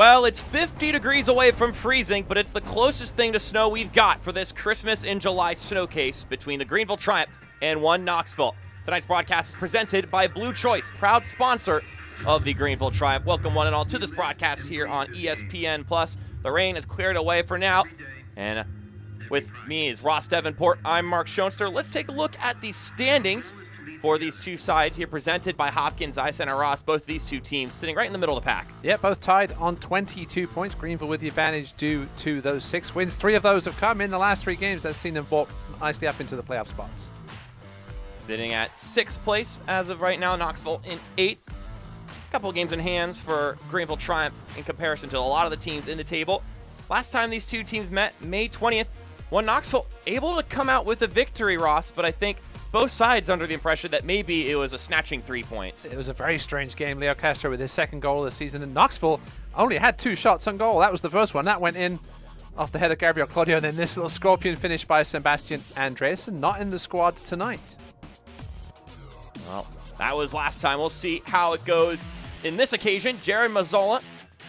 Well, it's 50 degrees away from freezing, but it's the closest thing to snow we've got for this Christmas in July snowcase between the Greenville Triumph and One Knoxville. Tonight's broadcast is presented by Blue Choice, proud sponsor of the Greenville Triumph. Welcome one and all to this broadcast here on ESPN+. The rain has cleared away for now, and with me is Ross Davenport. I'm Mark Schoenster. Let's take a look at the standings for these two sides here, presented by Hopkins, Ice Center Ross. Both of these two teams sitting right in the middle of the pack. Yeah, both tied on 22 points. Greenville with the advantage due to those 6 wins. 3 of those have come in the last 3 games. That's seen them walk nicely up into the playoff spots. Sitting at 6th place as of right now, Knoxville in 8th. A couple of games in hands for Greenville Triumph in comparison to a lot of the teams in the table. Last time these two teams met, May 20th, One Knoxville able to come out with a victory, Ross, but I think both sides under the impression that maybe it was a snatching 3 points. It was a very strange game. Leo Castro with his second goal of the season, and Knoxville only had 2 shots on goal. That was the first one. That went in off the head of Gabriel Claudio, and then this little scorpion finish by Sebastian Andreasen, not in the squad tonight. Well, that was last time. We'll see how it goes in this occasion. Jared Mazzola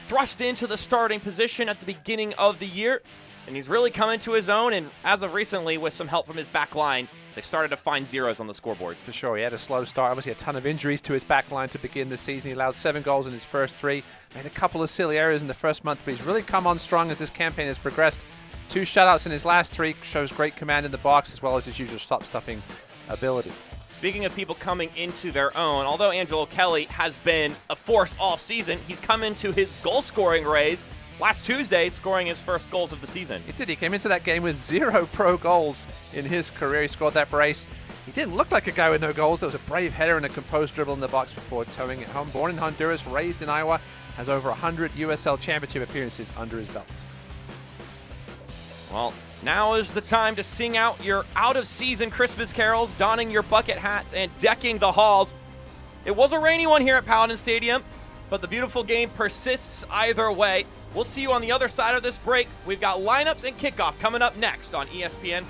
thrust into the starting position at the beginning of the year, and he's really come into his own, and as of recently, with some help from his back line, they've started to find zeros on the scoreboard. For sure, he had a slow start. Obviously, a ton of injuries to his back line to begin the season. He allowed 7 goals in his first 3. Made a couple of silly errors in the first month, but he's really come on strong as this campaign has progressed. 2 shutouts in his last 3, shows great command in the box as well as his usual stop-stuffing ability. Speaking of people coming into their own, although Angelo Kelly has been a force all season, he's come into his goal-scoring raise last Tuesday, scoring his first goals of the season. He did. He came into that game with 0 pro goals in his career. He scored that brace. He didn't look like a guy with no goals. There was a brave header and a composed dribble in the box before towing it home. Born in Honduras, raised in Iowa, has over 100 USL Championship appearances under his belt. Well, now is the time to sing out your out-of-season Christmas carols, donning your bucket hats, and decking the halls. It was a rainy one here at Paladin Stadium, but the beautiful game persists either way. We'll see you on the other side of this break. We've got lineups and kickoff coming up next on ESPN+.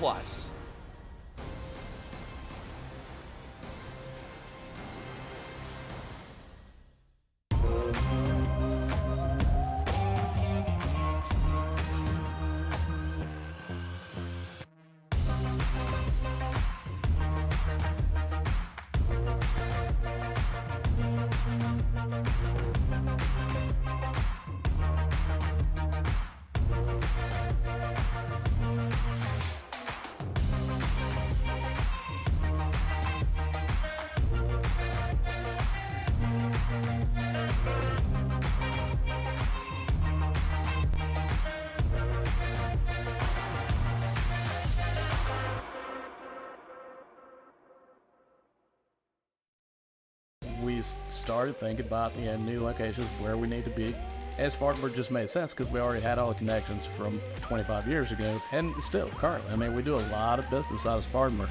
We started thinking about new locations where we need to be. And Spartanburg just made sense because we already had all the connections from 25 years ago, and still currently. I mean, we do a lot of business out of Spartanburg.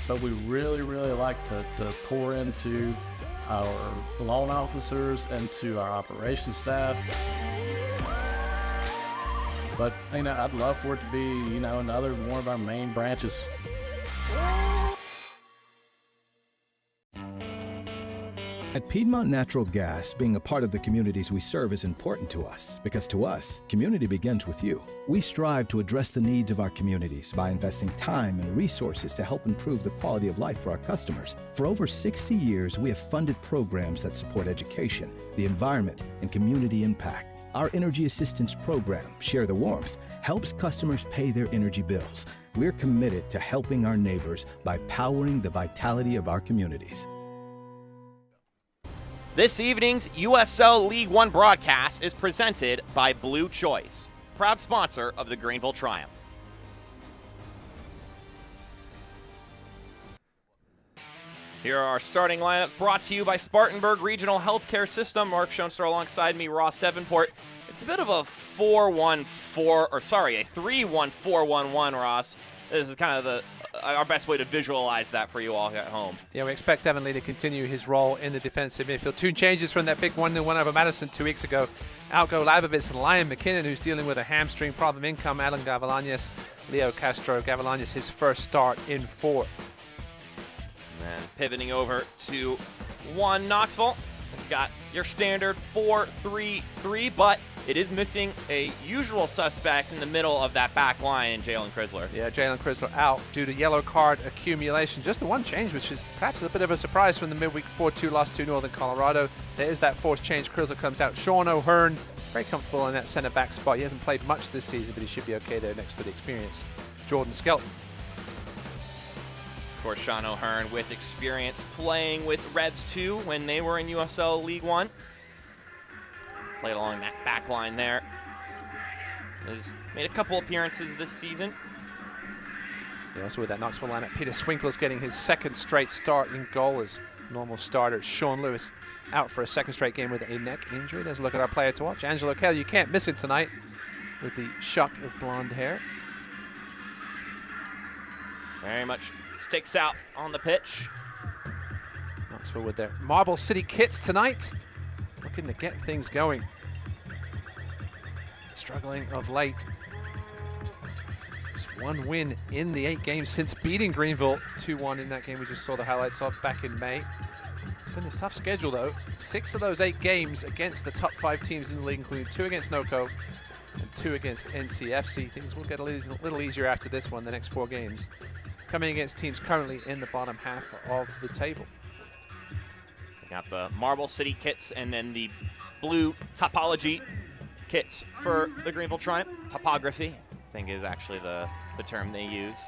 But we really, really like to pour into our loan officers and to our operations staff. But, I'd love for it to be, another one of our main branches. At Piedmont Natural Gas, being a part of the communities we serve is important to us, because to us, community begins with you. We strive to address the needs of our communities by investing time and resources to help improve the quality of life for our customers. For over 60 years, we have funded programs that support education, the environment, and community impact. Our Energy Assistance Program, Share the Warmth, helps customers pay their energy bills. We're committed to helping our neighbors by powering the vitality of our communities. This evening's USL League One broadcast is presented by Blue Choice, proud sponsor of the Greenville Triumph. Here are our starting lineups brought to you by Spartanburg Regional Healthcare System. Mark Schoenster alongside me, Ross Davenport. It's a bit of a 3-1-4-1-1, Ross. This is kind of our best way to visualize that for you all at home. Yeah, we expect Devin Lee to continue his role in the defensive midfield. 2 changes from that big 1-0 win over Madison 2 weeks ago. Out go Labovitz and Lion McKinnon, who's dealing with a hamstring problem. In come Alan Gavilanes, Leo Castro. Gavilanes, his first start in 4th. And then pivoting over to One Knoxville. got your standard 4-3-3, but it is missing a usual suspect in the middle of that back line in Jalen Chrysler. Yeah, Jalen Chrysler out due to yellow card accumulation. Just the one change, which is perhaps a bit of a surprise from the midweek 4-2 loss to Northern Colorado. There is that forced change. Chrysler comes out. Sean O'Hearn, very comfortable in that center back spot. He hasn't played much this season, but he should be okay there next to the experienced Jordan Skelton. Of course, Sean O'Hearn with experience playing with Revs 2 when they were in USL League One. Played along that back line there. Has made a couple appearances this season. Yeah, also with that Knoxville lineup, Peter Swinkle's getting his second straight start in goal as normal starter. Sean Lewis out for a second straight game with a neck injury. There's a look at our player to watch. Angelo Kelly, you can't miss him tonight with the shock of blonde hair. Very much sticks out on the pitch. Knoxville with their Marble City kits tonight, looking to get things going. Struggling of late. Just one win in the 8 games since beating Greenville 2-1 in that game we just saw the highlights of back in May. It's been a tough schedule though. 6 of those 8 games against the top 5 teams in the league, including 2 against NOCO and 2 against NCFC. Things will get a little easier after this one, the next 4 games. Coming against teams currently in the bottom half of the table. We got the Marble City kits and then the blue topology kits for the Greenville Triumph. Topography, I think, is actually the term they use.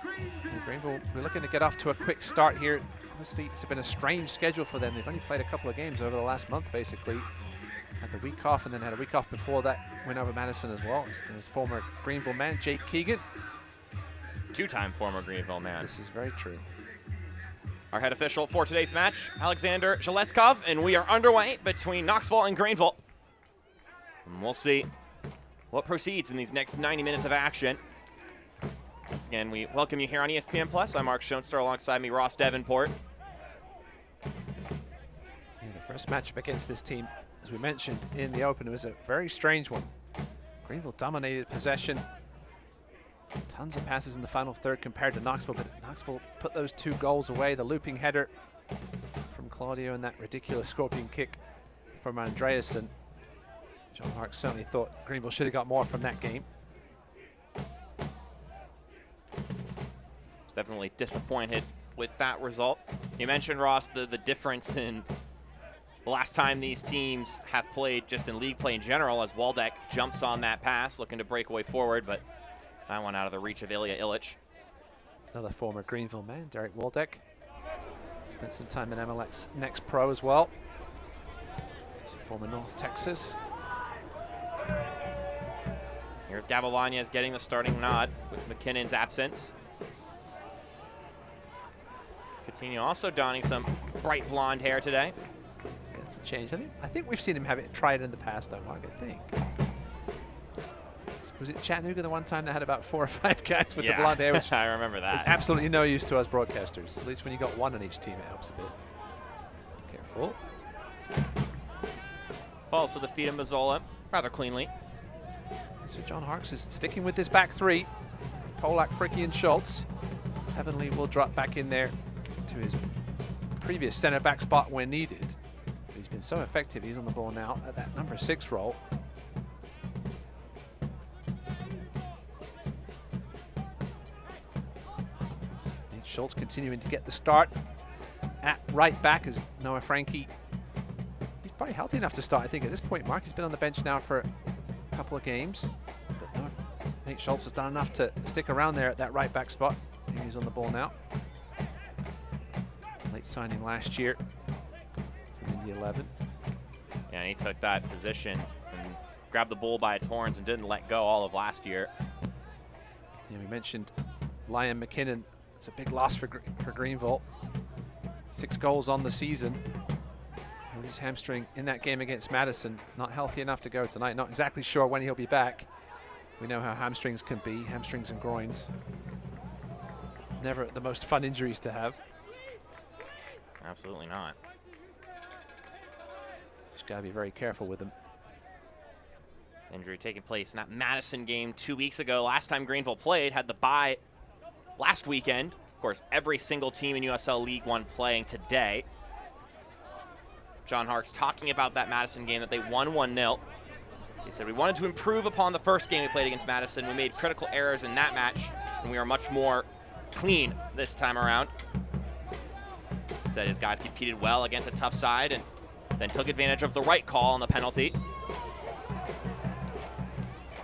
And Greenville, we're looking to get off to a quick start here. Obviously, it's been a strange schedule for them. They've only played a couple of games over the last month, basically. Had the week off and then had a week off before that win over Madison as well. His former Greenville man, Jake Keegan. 2-time former Greenville man. This is very true. Our head official for today's match, Alexander Zheleskov, and we are underway between Knoxville and Greenville. And we'll see what proceeds in these next 90 minutes of action. Once again, we welcome you here on ESPN Plus. I'm Mark Schoenstar, alongside me, Ross Davenport. Yeah, the first matchup against this team, as we mentioned in the open, was a very strange one. Greenville dominated possession. Tons of passes in the final third compared to Knoxville, but Knoxville put those 2 goals away. The looping header from Claudio and that ridiculous scorpion kick from Andreasen. John Hark certainly thought Greenville should have got more from that game. Definitely disappointed with that result. You mentioned, Ross, the difference in the last time these teams have played just in league play in general, as Waldeck jumps on that pass, looking to break away forward, but that one out of the reach of Ilya Illich. Another former Greenville man, Derek Waldeck. Spent some time in MLS Next Pro as well. He's a former North Texas. Here's Gavilanes getting the starting nod with McKinnon's absence. Coutinho also donning some bright blonde hair today. It's a change. I think we've seen him have it tried in the past, though, Mark, I think. Was it Chattanooga the one time that had about 4 or 5 guys with the blonde hair? Which I remember that. It's absolutely no use to us broadcasters. At least when you got 1 on each team, it helps a bit. Careful. Falls to the feet of Mazzola rather cleanly. So John Harks is sticking with this back 3. Polak, Fricky, and Schultz. Heavenly will drop back in there to his previous center back spot when needed. But he's been so effective. He's on the ball now at that number 6 role. Schultz continuing to get the start at right back as Noah Frankie. He's probably healthy enough to start, I think, at this point, Mark. He's been on the bench now for a couple of games. But Nate Schultz has done enough to stick around there at that right back spot. And he's on the ball now. Late signing last year from Indy 11. Yeah, and he took that position and grabbed the bull by its horns and didn't let go all of last year. Yeah, we mentioned Liam McKinnon. It's a big loss for Greenville. 6 goals on the season. Hurt his hamstring in that game against Madison. Not healthy enough to go tonight. Not exactly sure when he'll be back. We know how hamstrings can be, hamstrings and groins. Never the most fun injuries to have. Absolutely not. Just gotta be very careful with them. Injury taking place in that Madison game 2 weeks ago. Last time Greenville played, had the bye last weekend. Of course, every single team in USL League One playing today. John Harkes talking about that Madison game that they won 1-0. He said, "We wanted to improve upon the first game we played against Madison. We made critical errors in that match, and we are much more clean this time around." He said his guys competed well against a tough side and then took advantage of the right call on the penalty.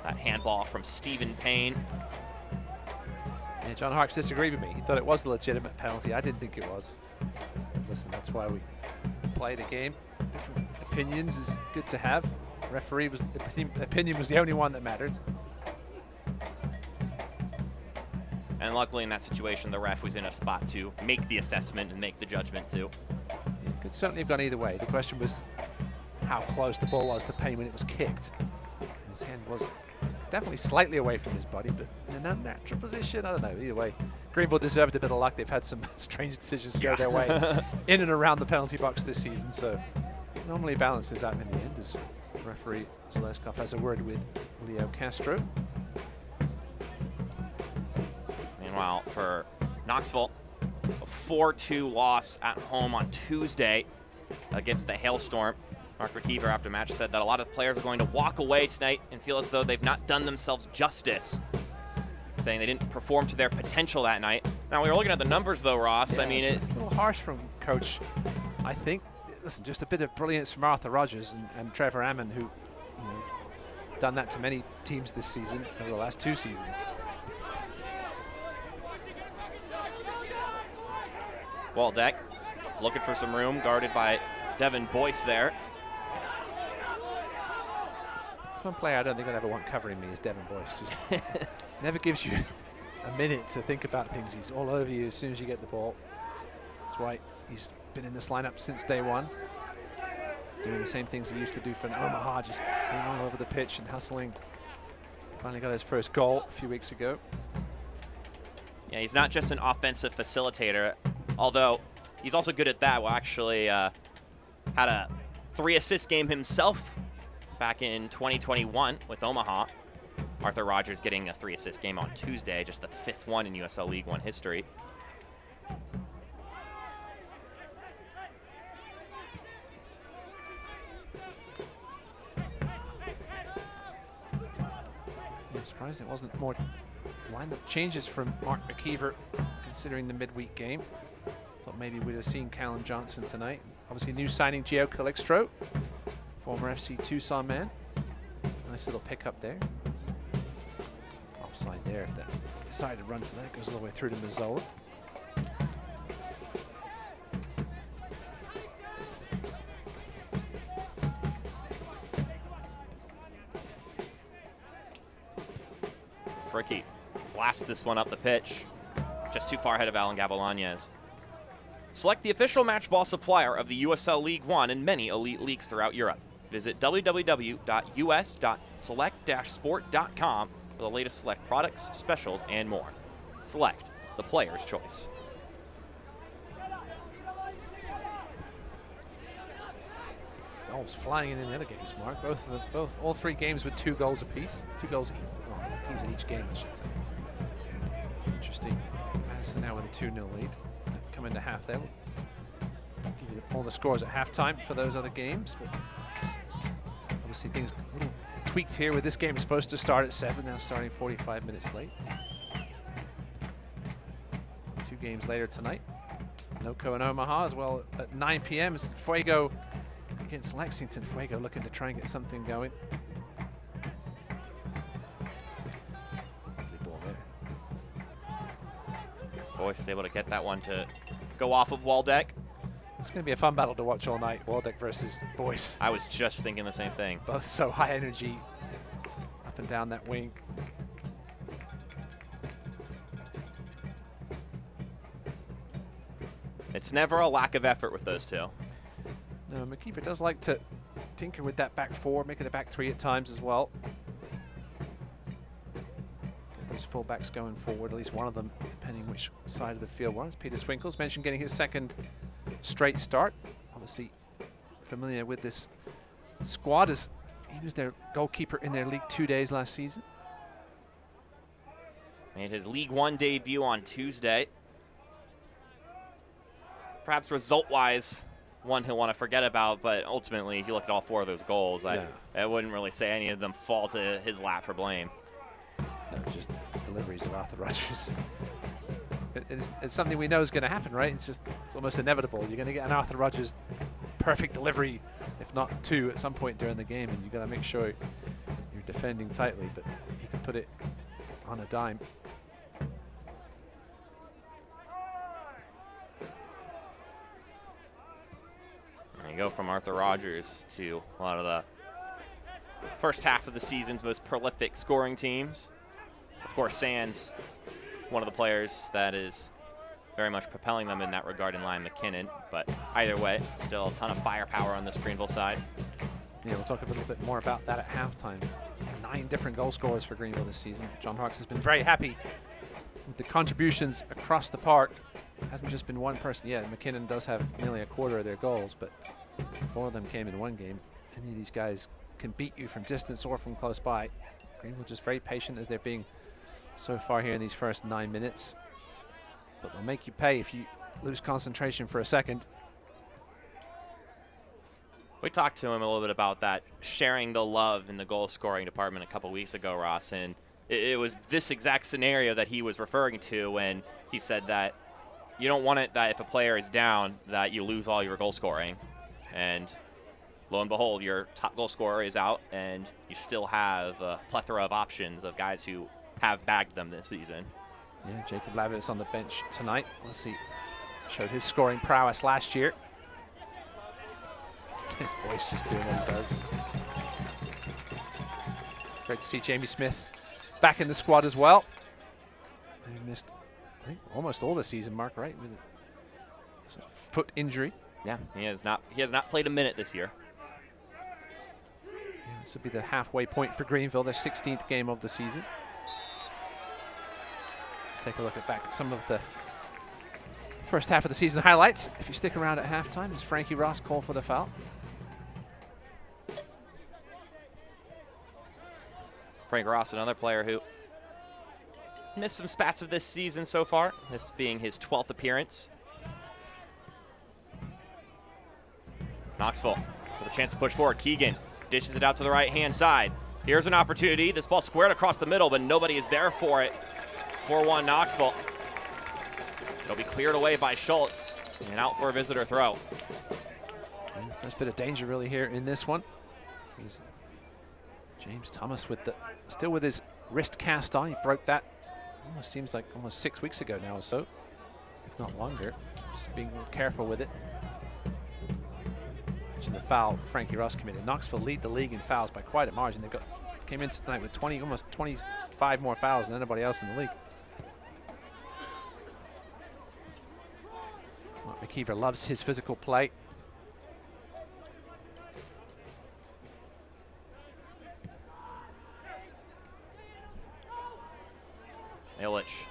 That handball from Stephen Payne. And John Harkes disagreed with me. He thought it was a legitimate penalty. I didn't think it was. Listen, that's why we play the game. Different opinions is good to have. Referee opinion was the only one that mattered. And luckily in that situation, the ref was in a spot to make the assessment and make the judgment too. It could certainly have gone either way. The question was how close the ball was to Payne when it was kicked. His hand was definitely slightly away from his body, but in an unnatural position. I don't know. Either way, Greenville deserved a bit of luck. They've had some strange decisions go their way in and around the penalty box this season, so it normally balances out in the end as referee Zaleskov has a word with Leo Castro. Meanwhile, for Knoxville, a 4-2 loss at home on Tuesday against the Hailstorm. Mark McKeever after match said that a lot of players are going to walk away tonight and feel as though they've not done themselves justice, saying they didn't perform to their potential that night. Now, we were looking at the numbers, though, Ross. Yeah, I mean, it's a little harsh from Coach, I think. Listen, just a bit of brilliance from Arthur Rogers and Trevor Ammon, who done that to many teams this season over the last 2 seasons. Waldeck looking for some room, guarded by Devin Boyce there. One player I don't think I'd ever want covering me is Devin Boyce. Just never gives you a minute to think about things. He's all over you as soon as you get the ball. That's why he's been in this lineup since day one, doing the same things he used to do for Omaha, just being all over the pitch and hustling. Finally got his first goal a few weeks ago. Yeah, he's not just an offensive facilitator, although he's also good at that. Well, actually had a 3-assist game himself back in 2021 with Omaha. Arthur Rogers getting a 3-assist game on Tuesday, just the 5th one in USL League One history. I'm surprised it wasn't more lineup changes from Mark McKeever, considering the midweek game. Thought maybe we'd have seen Callum Johnson tonight. Obviously, new signing Gio Calixtro, former FC Tucson man. Nice little pickup there. It's offside there if that decided to run for that. Goes all the way through to Mazzola. Fricky blasts this one up the pitch, just too far ahead of Alan Gavilanes. Select the official match ball supplier of the USL League One and many elite leagues throughout Europe. Visit www.us.select-sport.com for the latest Select products, specials, and more. Select, the player's choice. Goals flying in the other games, Mark. All 3 games with 2 goals apiece. 2 goals apiece in each game, I should say. Interesting. Madison now with a 2-0 lead. Come into half there. We'll give you all the scores at halftime for those other games, but obviously things a little tweaked here with this game supposed to start at 7, now starting 45 minutes late. 2 games later tonight. Noco and Omaha as well at 9 p.m. It's Fuego against Lexington. Fuego looking to try and get something going. Lovely ball there. Boyce able to get that one to go off of Waldeck. It's going to be a fun battle to watch all night, Waldeck versus Boyce. I was just thinking the same thing. Both so high energy up and down that wing. It's never a lack of effort with those two. No, McKeever does like to tinker with that back 4, make it a back 3 at times as well. Get those fullbacks going forward, at least one of them, depending which side of the field was. Peter Swinkles mentioned getting his 2nd straight start. Obviously familiar with this squad as he was their goalkeeper in their League 2 days last season. Made his League One debut on Tuesday. Perhaps result-wise, one he'll want to forget about, but ultimately, if you look at all 4 of those goals, I wouldn't really say any of them fall to his lap for blame. No, just the deliveries of Arthur Rogers. It's something we know is going to happen, right? It's almost inevitable. You're going to get an Arthur Rogers perfect delivery, if not 2 at some point during the game, and you've got to make sure you're defending tightly, but he can put it on a dime. There you go, from Arthur Rogers to a lot of the first half of the season's most prolific scoring teams. Of course, Sands, one of the players that is very much propelling them in that regard in Ryan McKinnon. But either way, still a ton of firepower on this Greenville side. Yeah, we'll talk a little bit more about that at halftime. 9 different goal scorers for Greenville this season. John Hawks has been very happy with the contributions across the park. It hasn't just been one person yet. McKinnon does have nearly a quarter of their goals, but 4 of them came in one game. Any of these guys can beat you from distance or from close by. Greenville just very patient as they're being so far here in these first 9 minutes. But they'll make you pay if you lose concentration for a second. We talked to him a little bit about that, sharing the love in the goal scoring department a couple weeks ago, Ross, and it was this exact scenario that he was referring to when he said that you don't want it that if a player is down that you lose all your goal scoring. And lo and behold, your top goal scorer is out, and you still have a plethora of options of guys who have bagged them this season. Yeah, Jacob Lavitz on the bench tonight. Let's see. Showed his scoring prowess last year. This boy's just doing what he does. Great to see Jamie Smith back in the squad as well. He missed, I think, almost all the season, Mark, right? With a foot injury. Yeah, he has not played a minute this year. Yeah, this will be the halfway point for Greenville, their 16th game of the season. Take a look at some of the first half of the season highlights. If you stick around at halftime, is Frankie Ross called for the foul? Frank Ross, another player who missed some spats of this season so far, this being his 12th appearance. Knoxville with a chance to push forward. Keegan dishes it out to the right-hand side. Here's an opportunity. This ball squared across the middle, but nobody is there for it. 4-1 Knoxville. It'll be cleared away by Schultz and out for a visitor throw. And first bit of danger really here in this one. He's James Thomas with still with his wrist cast on. He broke that almost seems like almost 6 weeks ago now or so, if not longer. Just being careful with it. The foul Frankie Ross committed. Knoxville lead the league in fouls by quite a margin. They came into tonight with almost 25 more fouls than anybody else in the league. Mark McKeever loves his physical play. Illich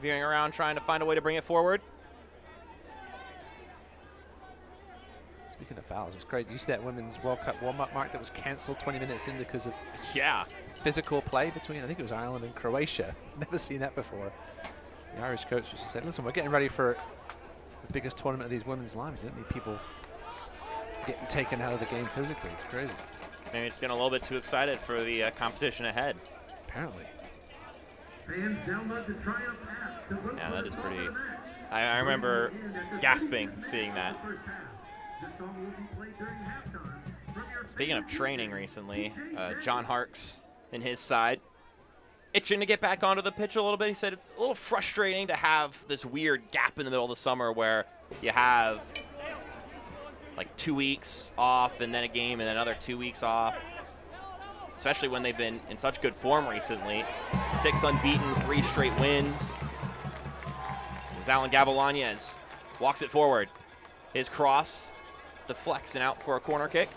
veering around, trying to find a way to bring it forward. Speaking of fouls, it was great. You see that Women's World Cup warm-up, Mark, that was cancelled 20 minutes in because of physical play between, I think it was Ireland and Croatia. Never seen that before. The Irish coach said, listen, we're getting ready for the biggest tournament of these women's lives. We don't need people getting taken out of the game physically. It's crazy. Maybe it's getting a little bit too excited for the competition ahead. Apparently. Yeah, that is pretty... I remember gasping seeing that. Speaking of training recently, John Harks and his side itching to get back onto the pitch a little bit. He said it's a little frustrating to have this weird gap in the middle of the summer where you have like 2 weeks off and then a game and another 2 weeks off, especially when they've been in such good form recently. 6 unbeaten, 3 straight wins. As Alan Gavilanes walks it forward. His cross deflects and out for a corner kick.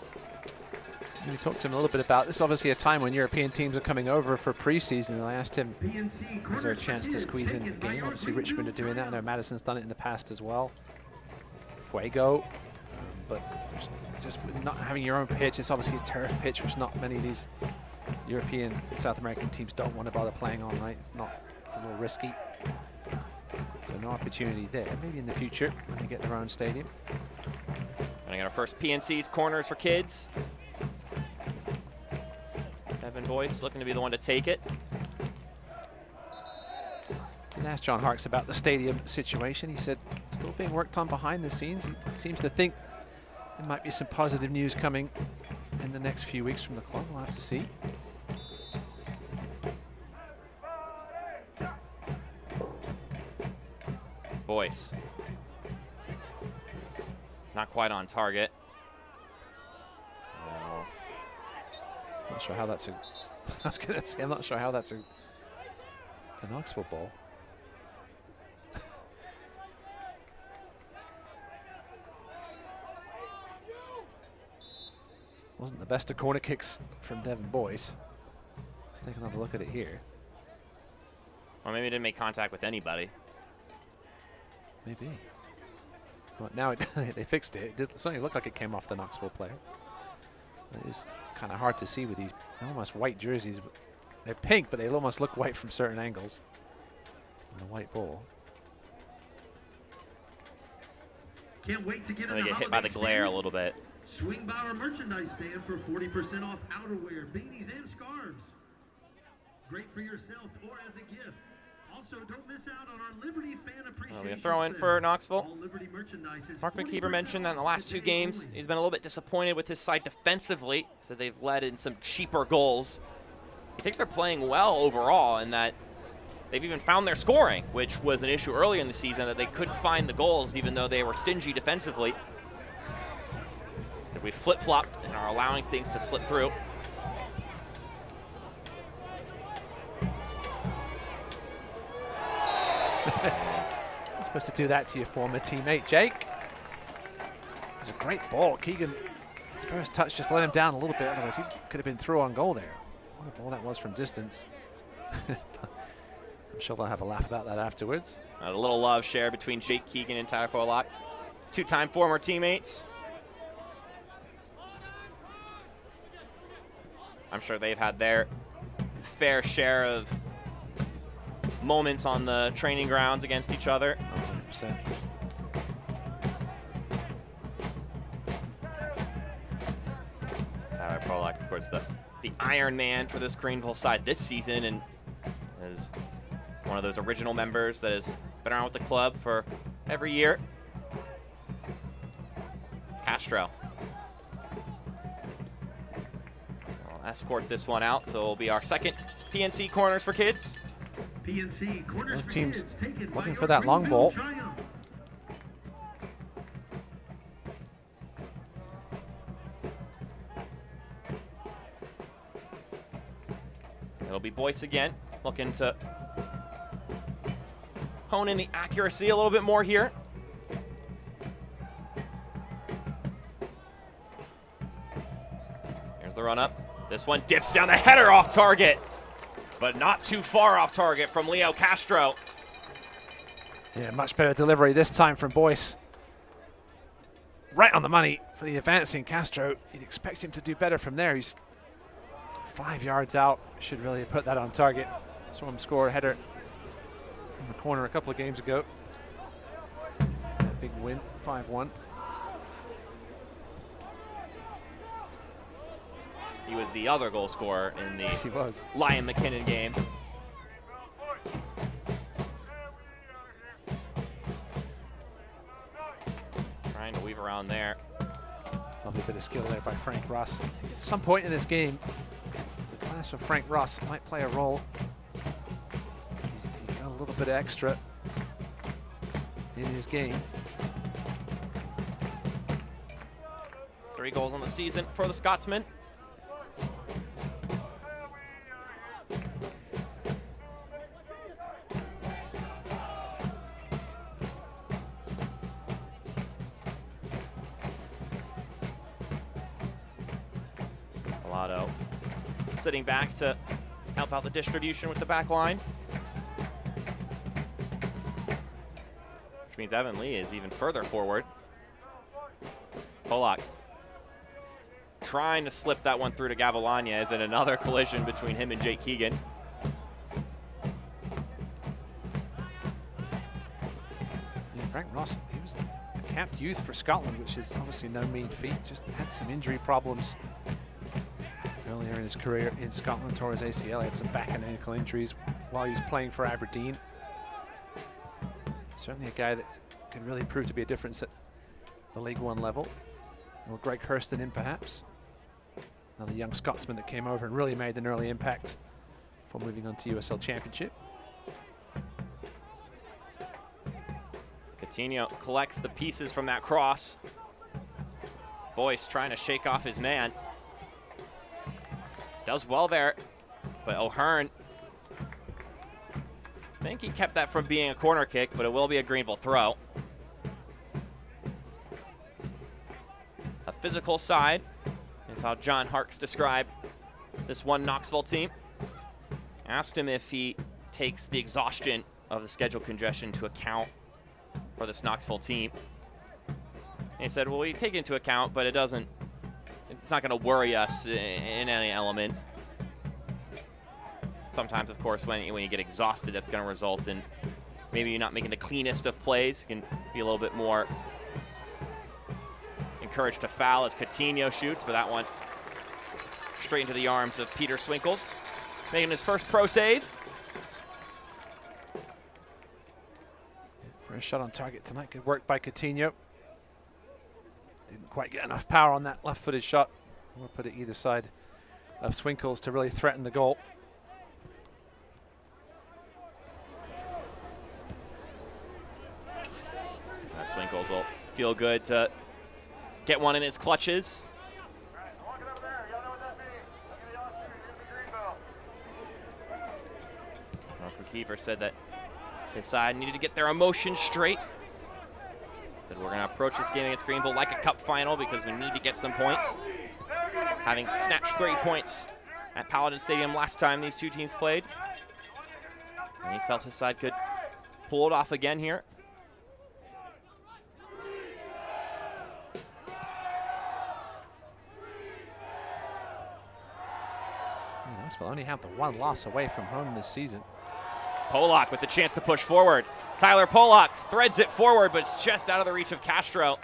And we talked to him a little bit about this. Obviously a time when European teams are coming over for preseason. And I asked him, is there a chance to squeeze in a game? Obviously Richmond are doing that. I know Madison's done it in the past as well. Fuego. But just with not having your own pitch, it's obviously a turf pitch, which not many of these European South American teams don't want to bother playing on, right? It's a little risky. So no opportunity there. Maybe in the future when they get their own stadium. I got our first PNC's corners for kids. Devin Boyce looking to be the one to take it. And asked John Harkes about the stadium situation. He said still being worked on behind the scenes. He seems to think there might be some positive news coming in the next few weeks from the club. We'll have to see. Boyce. Not quite on target. No. Not sure how that's a. I was going to say, I'm not sure how that's a Knoxville ball. Wasn't the best of corner kicks from Devin Boyce. Let's take another look at it here. Or maybe it didn't make contact with anybody. Maybe. Well, now they fixed it. It certainly looked like it came off the Knoxville player. It is kind of hard to see with these almost white jerseys. They're pink, but they almost look white from certain angles. And the white ball. Can't wait to get in They the get hit by the glare a little bit. Swing by our merchandise stand for 40% off outerwear, beanies, and scarves. Great for yourself or as a gift. Also, don't miss out on our Liberty Fan Appreciation. We throw in for Knoxville. All Liberty merchandise is Mark McKeever 40% mentioned that in the last 2 games, he's been a little bit disappointed with his side defensively. So they've let in some cheaper goals. He thinks they're playing well overall and that they've even found their scoring, which was an issue earlier in the season, that they couldn't find the goals even though they were stingy defensively. So we flip-flopped and are allowing things to slip through. You're supposed to do that to your former teammate, Jake. It's a great ball. Keegan, his first touch just let him down a little bit, otherwise he could have been through on goal there. What a ball that was from distance. I'm sure they'll have a laugh about that afterwards. A little love shared between Jake Keegan and Tyler Pollock. 2-time former teammates. I'm sure they've had their fair share of moments on the training grounds against each other. 100%. Tyler Pollock, of course, the Iron Man for this Greenville side this season, and is one of those original members that has been around with the club for every year. Castro. We'll escort this one out, so it'll be our second PNC corners for kids. PNC corners Both for teams kids, taken by looking your for that long Greenville ball. Triumph. It'll be Boyce again, looking to hone in the accuracy a little bit more here. Here's the run up. This one dips down the header off target, but not too far off target from Leo Castro. Yeah, much better delivery this time from Boyce. Right on the money for the advancing Castro. You'd expect him to do better from there. He's 5 yards out. Should really have put that on target. Saw him score a header from the corner a couple of games ago. That big win, 5-1. He was the other goal scorer in the He was. Lion McKinnon game. Trying to weave around there. Lovely bit of skill there by Frank Ross. At some point in this game, the class of Frank Ross might play a role. He's got a little bit of extra in his game. 3 goals on the season for the Scotsman. Sitting back to help out the distribution with the back line. Which means Evan Lee is even further forward. Pollock trying to slip that one through to Gavilanes, and another collision between him and Jake Keegan. Yeah, Frank Ross, he was a capped youth for Scotland, which is obviously no mean feat. Just had some injury problems earlier in his career in Scotland. Tore his ACL, he had some back and ankle injuries while he was playing for Aberdeen. Certainly a guy that could really prove to be a difference at the League One level. A little Greg Hurston in, perhaps. Another young Scotsman that came over and really made an early impact before moving on to USL Championship. Coutinho collects the pieces from that cross. Boyce trying to shake off his man. Does well there, but O'Hearn, I think he kept that from being a corner kick, but it will be a Greenville throw. A physical side is how John Harkes described this one Knoxville team. Asked him if he takes the exhaustion of the schedule congestion into account for this Knoxville team. And he said, well, we take it into account, but it's not going to worry us in any element. Sometimes, of course, when you get exhausted, that's going to result in maybe you're not making the cleanest of plays. You can be a little bit more encouraged to foul as Coutinho shoots, but that one straight into the arms of Peter Swinkles, making his first pro save. First shot on target tonight, good work by Coutinho. Didn't quite get enough power on that left-footed shot. We'll put it either side of Swinkles to really threaten the goal. Swinkles will feel good to get one in his clutches. Mark Kiefer said that his side needed to get their emotions straight. Said we're going to approach this game against Greenville like a cup final because we need to get some points. Having snatched 3 points at Paladin Stadium last time these two teams played. And he felt his side could pull it off again here. Knoxville only have the one loss away from home this season. Polak with the chance to push forward. Tyler Polak threads it forward, but it's just out of the reach of Castro.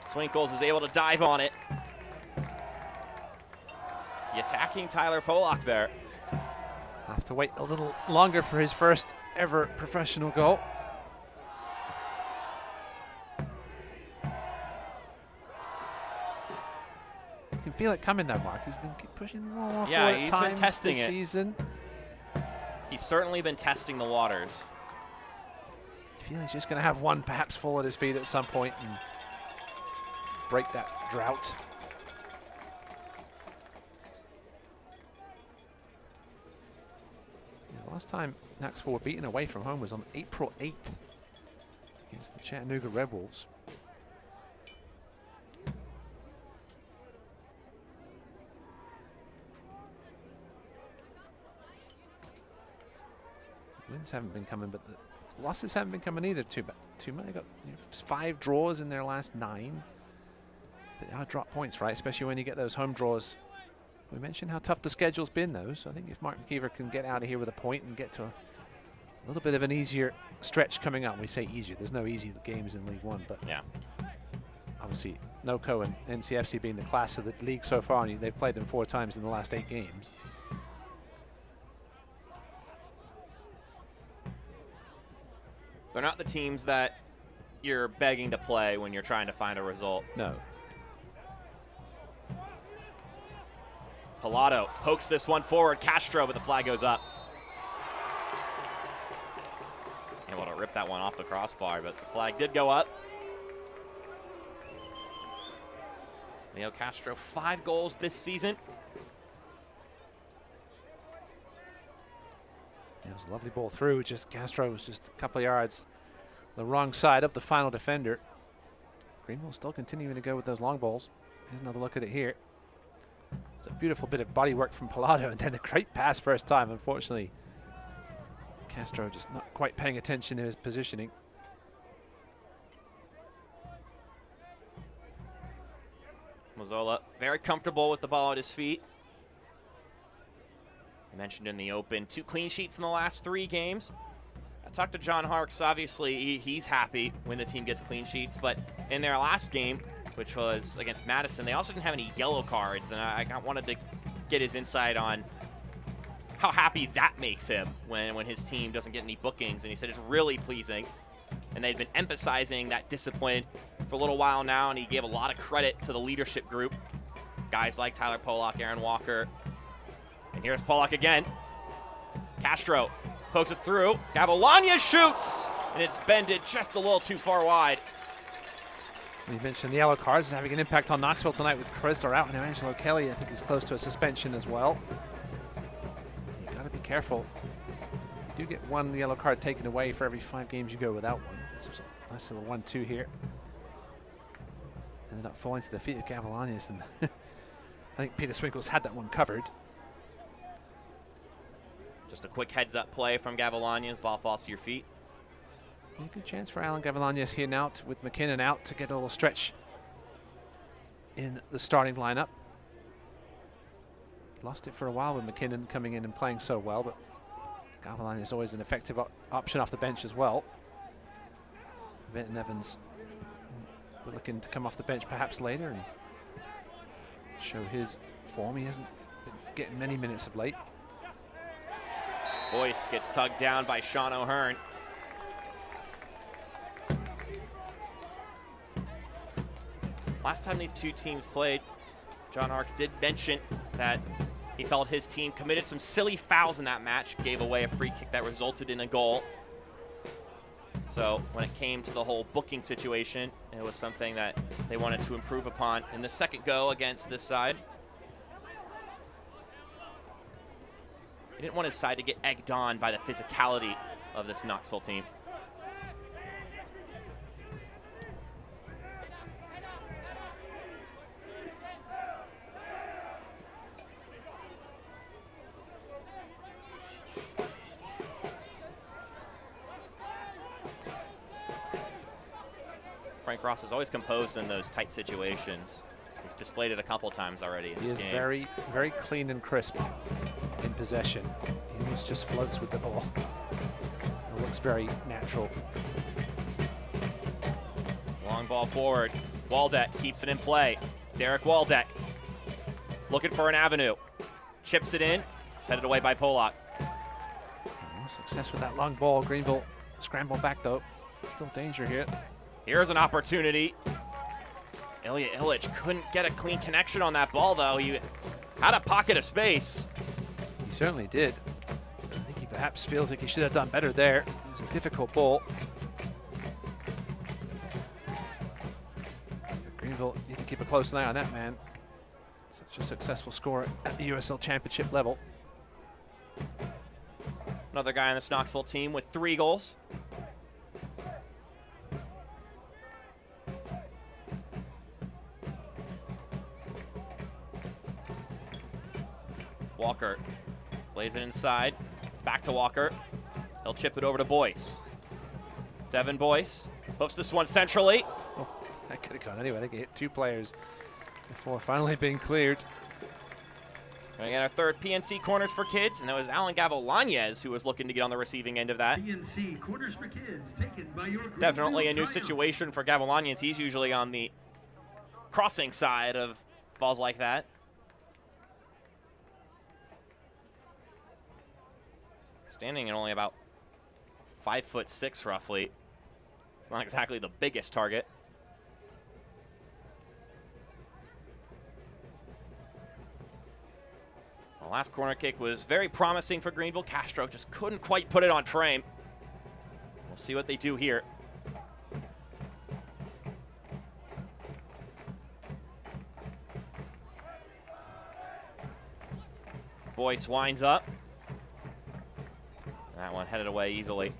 Swinkles is able to dive on it. The attacking Tyler Polak there. Have to wait a little longer for his first ever professional goal. You can feel it coming though, Mark. He's been pushing more forward at times testing this season. He's certainly been testing the waters. I feel he's just going to have one perhaps fall at his feet at some point and break that drought. Yeah, the last time Knoxville were beaten away from home was on April 8th against the Chattanooga Red Wolves. Wins haven't been coming, but the losses haven't been coming either. Too much. They got 5 draws in their last 9. But they are drop points, right? Especially when you get those home draws. We mentioned how tough the schedule's been, though. So I think if Mark McKeever can get out of here with a point and get to a little bit of an easier stretch coming up. We say easier. There's no easy games in League One, but yeah, obviously NOCO and NCFC being the class of the league so far, and they've played them 4 times in the last 8 games. They're not the teams that you're begging to play when you're trying to find a result. No. Pilato pokes this one forward. Castro, but the flag goes up. Able to rip that one off the crossbar, but the flag did go up. Leo Castro, 5 goals this season. It was a lovely ball through. Just Castro was just a couple of yards the wrong side of the final defender. Greenville still continuing to go with those long balls. Here's another look at it here. It's a beautiful bit of body work from Pilato, and then a great pass first time. Unfortunately, Castro just not quite paying attention to his positioning. Mazzola very comfortable with the ball at his feet. I mentioned in the open, 2 clean sheets in the last 3 games I talked to John Harkes. Obviously, he's happy when the team gets clean sheets, but in their last game, which was against Madison, they also didn't have any yellow cards, and I wanted to get his insight on how happy that makes him when his team doesn't get any bookings, and he said it's really pleasing. And they'd been emphasizing that discipline for a little while now, and he gave a lot of credit to the leadership group. Guys like Tyler Pollock, Aaron Walker. And here's Pollock again. Castro pokes it through. Gavilanes shoots, and it's bended just a little too far wide. You mentioned the yellow cards having an impact on Knoxville tonight with Chrysler out, and Angelo Kelly, I think, is close to a suspension as well. You got to be careful. You do get one yellow card taken away for every 5 games you go without one. This was a nice little 1-2 here. Ended up falling to the feet of Gavilanes, and I think Peter Swinkles had that one covered. Just a quick heads-up play from Gavilanes. Ball falls to your feet. A good chance for Alan Gavilanes here now with McKinnon out to get a little stretch in the starting lineup. Lost it for a while with McKinnon coming in and playing so well, but Gavilanes is always an effective option off the bench as well. Vinton Evans, we're looking to come off the bench perhaps later and show his form. He hasn't been getting many minutes of late. Boyce gets tugged down by Sean O'Hearn. Last time these two teams played, John Harkes did mention that he felt his team committed some silly fouls in that match, gave away a free kick that resulted in a goal. So when it came to the whole booking situation, it was something that they wanted to improve upon in the second go against this side. He didn't want his side to get egged on by the physicality of this Knoxville team. Frank Ross is always composed in those tight situations. He's displayed it a couple times already in this game. He is very, very clean and crisp in possession. He almost just floats with the ball. It looks very natural. Long ball forward. Waldeck keeps it in play. Derek Waldeck looking for an avenue. Chips it in. It's headed away by Pollock. No success with that long ball. Greenville scramble back though. Still danger here. Here's an opportunity. Ilya Illich couldn't get a clean connection on that ball, though. He had a pocket of space. He certainly did. I think he perhaps feels like he should have done better there. It was a difficult ball. Greenville need to keep a close eye on that man. Such a successful scorer at the USL Championship level. Another guy on this Knoxville team with 3 goals. Walker plays it inside. Back to Walker. He'll chip it over to Boyce. Devin Boyce hoofs this one centrally. Oh, that could have gone anyway. They hit 2 players before finally being cleared. We got our third PNC corners for kids, and that was Alan Gavilanes who was looking to get on the receiving end of that. PNC corners for kids taken by your Definitely a new Triumph. situation for Gavilanes. He's usually on the crossing side of balls like that. Standing at only about 5'6" roughly. It's not exactly the biggest target. The last corner kick was very promising for Greenville. Castro just couldn't quite put it on frame. We'll see what they do here. Boyce winds up. That one headed away easily.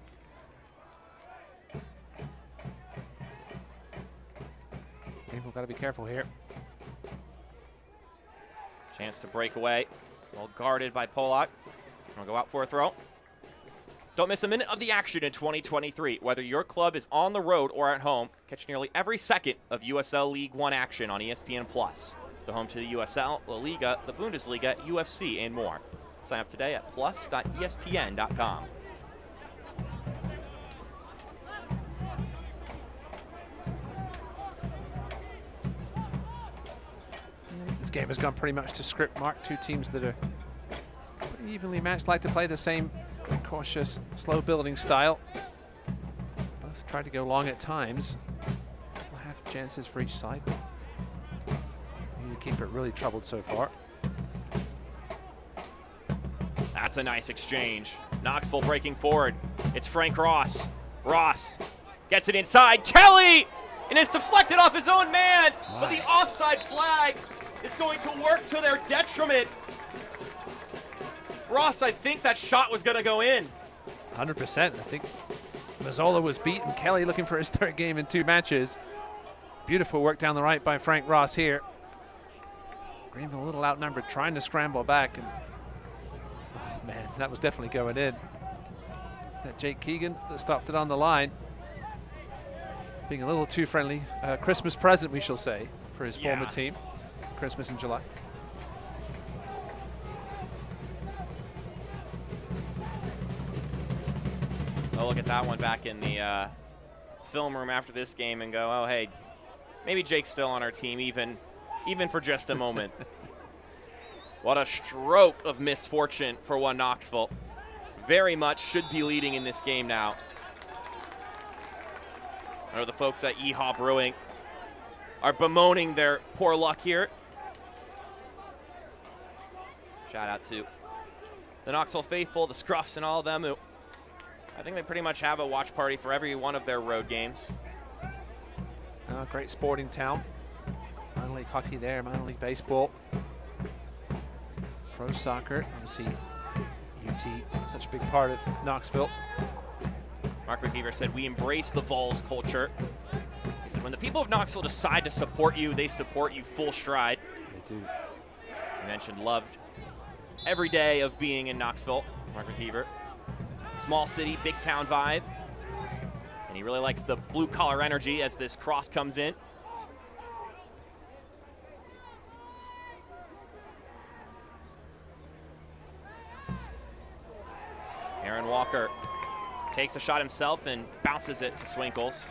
Greenville got to be careful here. Chance to break away. Well guarded by Pollock. Gonna go out for a throw. Don't miss a minute of the action in 2023. Whether your club is on the road or at home, catch nearly every second of USL League One action on ESPN+. The home to the USL, La Liga, the Bundesliga, UFC, and more. Sign up today at plus.espn.com. This game has gone pretty much to script, Mark. Two teams that are pretty evenly matched, like to play the same cautious, slow-building style. Both try to go long at times. We'll have chances for each side. Neither keeper really troubled so far. That's a nice exchange. Knoxville breaking forward. It's Frank Ross. Ross gets it inside. Kelly! And it's deflected off his own man, but the offside flag is going to work to their detriment. Ross, I think that shot was going to go in. 100%. I think Mazzola was beaten. Kelly looking for his third game in 2 matches. Beautiful work down the right by Frank Ross here. Greenville a little outnumbered, trying to scramble back. And oh man, that was definitely going in. That Jake Keegan that stopped it on the line. Being a little too friendly. Christmas present, we shall say, for his former team. Christmas in July. I'll look at that one back in the film room after this game and go, oh, hey, maybe Jake's still on our team, even for just a moment. What a stroke of misfortune for one Knoxville. Very much should be leading in this game now. I know the folks at EHA Brewing are bemoaning their poor luck here. Shout out to the Knoxville faithful, the Scruffs and all of them who I think they pretty much have a watch party for every one of their road games. Great sporting town. Minor league hockey there, minor league baseball. Pro soccer, obviously UT, such a big part of Knoxville. Mark McKeever said, we embrace the Vols culture. He said, when the people of Knoxville decide to support you, they support you full stride. They do. He mentioned loved every day of being in Knoxville, Mark McKeever. Small city, big town vibe. And he really likes the blue collar energy as this cross comes in. Aaron Walker takes a shot himself and bounces it to Swinkles.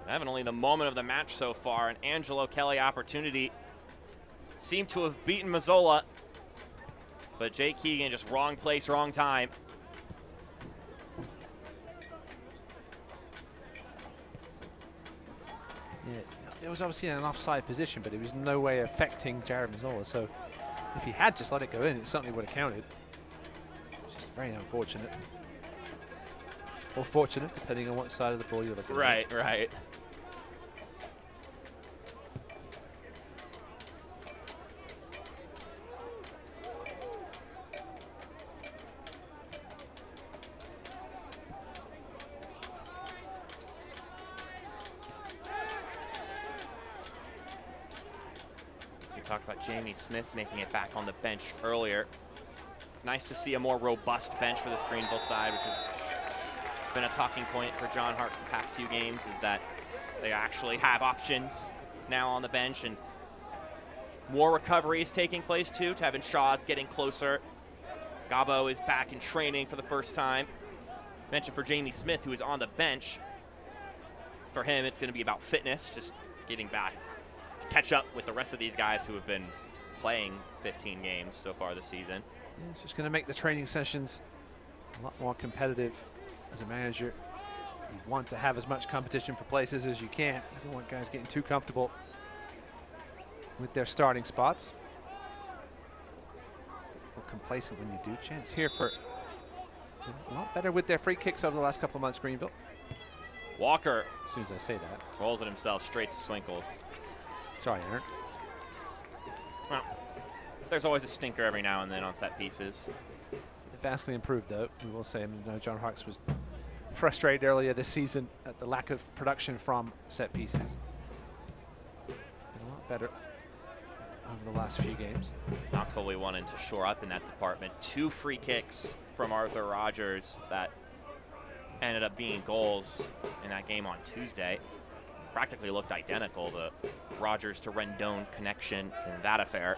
Having only the moment of the match so far, an Angelo Kelly opportunity. Seemed to have beaten Mazzola, but Jake Keegan just wrong place, wrong time. Yeah, it was obviously in an offside position, but it was no way affecting Jared Mazzola. So if he had just let it go in, it certainly would have counted. It's just very unfortunate. Or fortunate, depending on what side of the ball you're looking at. Right. Talked about Jamie Smith making it back on the bench earlier. It's nice to see a more robust bench for this Greenville side, which has been a talking point for John Harkes the past few games, is that they actually have options now on the bench, and more recovery is taking place too. Tevin Shaw's getting closer. Gabo is back in training for the first time. Mentioned for Jamie Smith, who is on the bench. For him, it's going to be about fitness, just getting back to catch up with the rest of these guys who have been playing 15 games so far this season. Yeah, it's just going to make the training sessions a lot more competitive. As a manager, you want to have as much competition for places as you can. You don't want guys getting too comfortable with their starting spots. A little complacent when you do. Chance here for a lot better with their free kicks over the last couple of months, Greenville. Walker, as soon as I say that, rolls it himself straight to Swinkles. Sorry, Aaron. Well, there's always a stinker every now and then on set pieces. Vastly improved, though, we will say. I mean, John Harkes was frustrated earlier this season at the lack of production from set pieces. Been a lot better over the last few games. Knoxville we wanted to shore up in that department. 2 free kicks from Arthur Rogers that ended up being goals in that game on Tuesday. Practically looked identical, the Rogers to Rendon connection in that affair.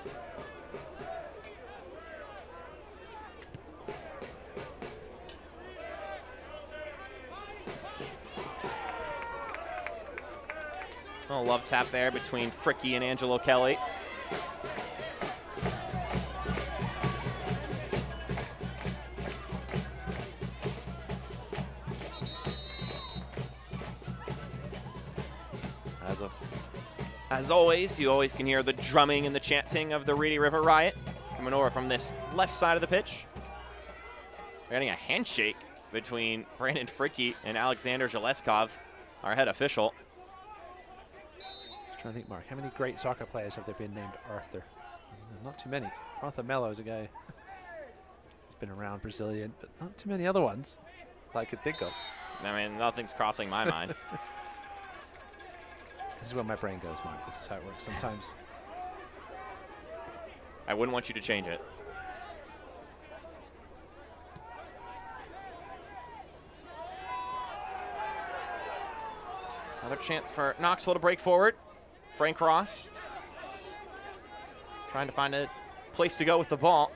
Oh, love tap there between Fricky and Angelo Kelly. As always, you always can hear the drumming and the chanting of the Reedy River Riot coming over from this left side of the pitch. We're getting a handshake between Brandon Fricky and Alexander Zheleskov, our head official. Just trying to think, Mark, how many great soccer players have there been named Arthur? Not too many. Arthur Melo is a guy who's been around, Brazilian, but not too many other ones that I could think of. I mean, nothing's crossing my mind. This is where my brain goes, Mark. This is how it works sometimes. I wouldn't want you to change it. Another chance for Knoxville to break forward. Frank Ross trying to find a place to go with the ball.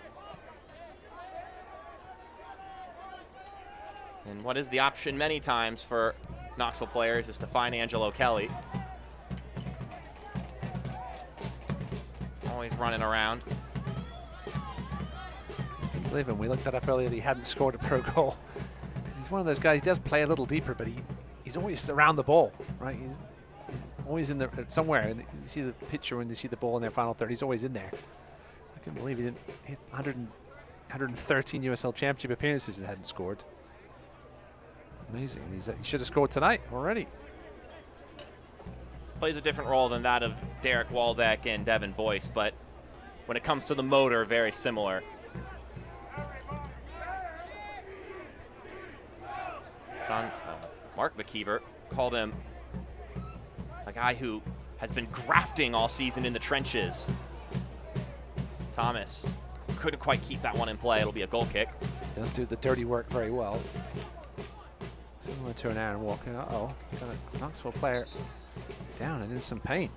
And what is the option many times for Knoxville players is to find Angelo Kelly. Always running around. I can believe him. We looked that up earlier. He hadn't scored a pro goal. Because he's one of those guys, he does play a little deeper, but he's always around the ball, right? He's always in there somewhere. And you see the picture when you see the ball in their final third, he's always in there. I couldn't believe he didn't hit 113 USL Championship appearances and hadn't scored. Amazing. He should have scored tonight already. Plays a different role than that of Derek Waldeck and Devin Boyce, but when it comes to the motor, very similar. Mark McKeever called him a guy who has been grafting all season in the trenches. Thomas couldn't quite keep that one in play. It'll be a goal kick. He does do the dirty work very well. Similar to an Aaron Walker. Uh-oh, got a Knoxville player down and in some pain.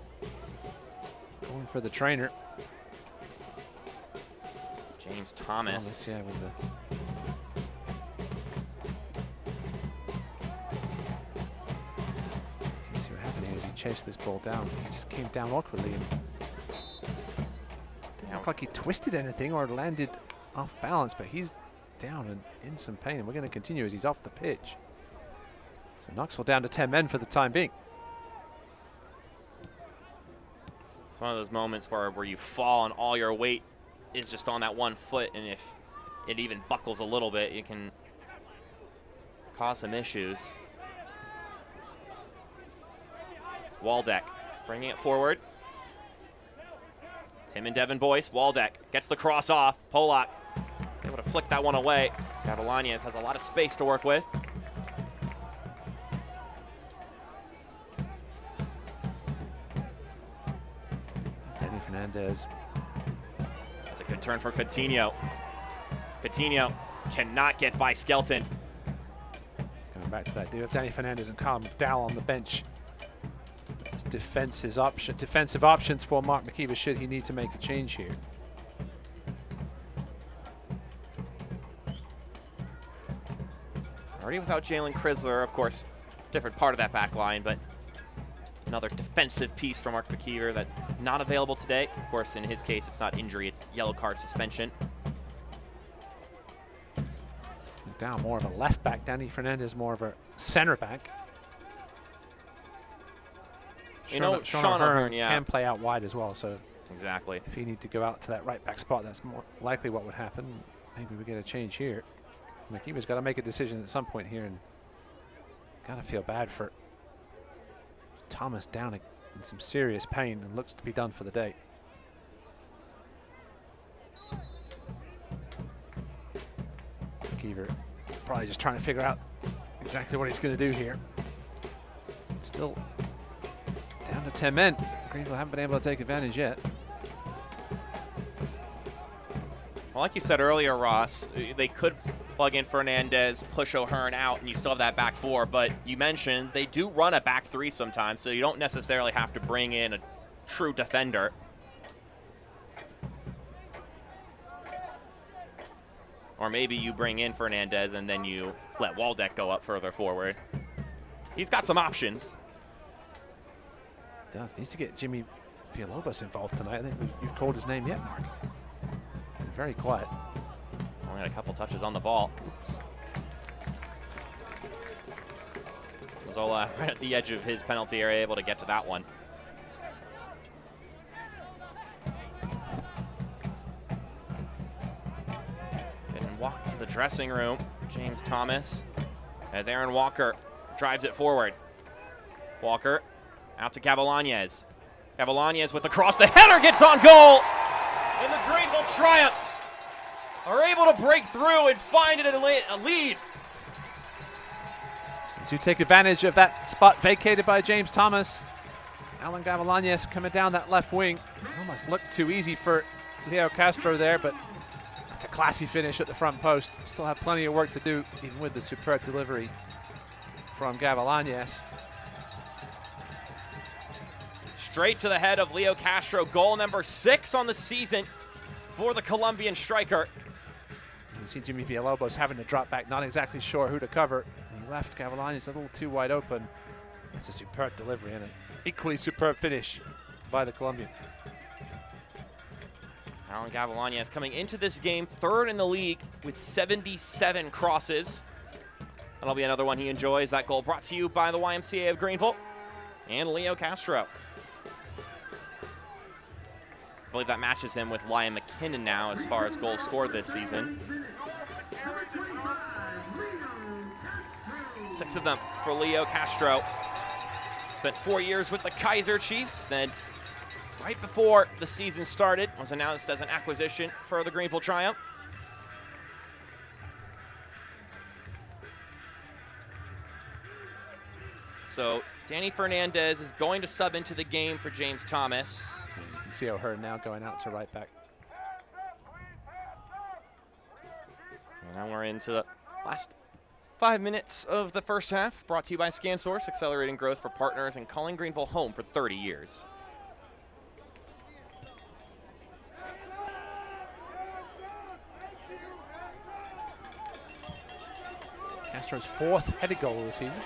Going for the trainer. James Thomas. Yeah, with the seems to be happening as he chased this ball down. He just came down awkwardly and didn't look like he twisted anything or landed off balance, but he's down and in some pain, and we're going to continue as he's off the pitch. So Knoxville down to 10 men for the time being. It's one of those moments where you fall and all your weight is just on that one foot, and if it even buckles a little bit, it can cause some issues. Waldeck bringing it forward. Tim and Devin Boyce. Waldeck gets the cross off. Polak able to flick that one away. Catalanias has a lot of space to work with. Fernandez. That's a good turn for Coutinho. Coutinho cannot get by Skelton. Going back to that, do have Danny Fernandez and Carl McDowell on the bench. Defensive options for Mark McKeever should he need to make a change here. Already without Jalen Chrysler, of course, different part of that back line, but another defensive piece from Mark McKeever that's not available today. Of course, in his case, it's not injury, it's yellow card suspension. Down more of a left back. Danny Fernandez more of a center back. You know, Sean O'Hearn, yeah, can play out wide as well. So exactly. If he need to go out to that right back spot, that's more likely what would happen. Maybe we get a change here. McKeever's got to make a decision at some point here, and got to feel bad for Thomas down in some serious pain and looks to be done for the day. McKeever probably just trying to figure out exactly what he's going to do here. Still down to 10 men. Greenville haven't been able to take advantage yet. Well, like you said earlier, Ross, they could plug in Fernandez, push O'Hearn out, and you still have that back four. But you mentioned they do run a back three sometimes, so you don't necessarily have to bring in a true defender. Or maybe you bring in Fernandez and then you let Waldeck go up further forward. He's got some options. Does. Needs to get Jimmy Villalobos involved tonight. I think you've called his name yet, Mark. Been very quiet. Only had a couple touches on the ball. Zola right at the edge of his penalty area, able to get to that one. And walk to the dressing room, James Thomas, as Aaron Walker drives it forward. Walker out to Gavilanes. Gavilanes with the cross. The header gets on goal. And the Greenville Triumph are able to break through and find it a lead. To take advantage of that spot vacated by James Thomas. Alan Gavilanes coming down that left wing. Almost looked too easy for Leo Castro there, but that's a classy finish at the front post. Still have plenty of work to do, even with the superb delivery from Gavilanes. Straight to the head of Leo Castro, goal number 6 on the season for the Colombian striker. You see Jimmy Villalobos having to drop back, not exactly sure who to cover. He left Gavilanes a little too wide open. It's a superb delivery and an equally superb finish by the Colombian. Alan Gavilanes coming into this game 3rd in the league with 77 crosses. That'll be another one he enjoys. That goal brought to you by the YMCA of Greenville and Leo Castro. I believe that matches him with Liam McKinnon now as far as goals scored this season. 6 of them for Leo Castro. Spent 4 years with the Kaiser Chiefs, then right before the season started was announced as an acquisition for the Greenville Triumph. So Danny Fernandez is going to sub into the game for James Thomas. You can see O'Hearn now going out to right back. And now we're into the last 5 minutes of the first half, brought to you by ScanSource, accelerating growth for partners and calling Greenville home for 30 years. Castro's 4th headed goal of the season.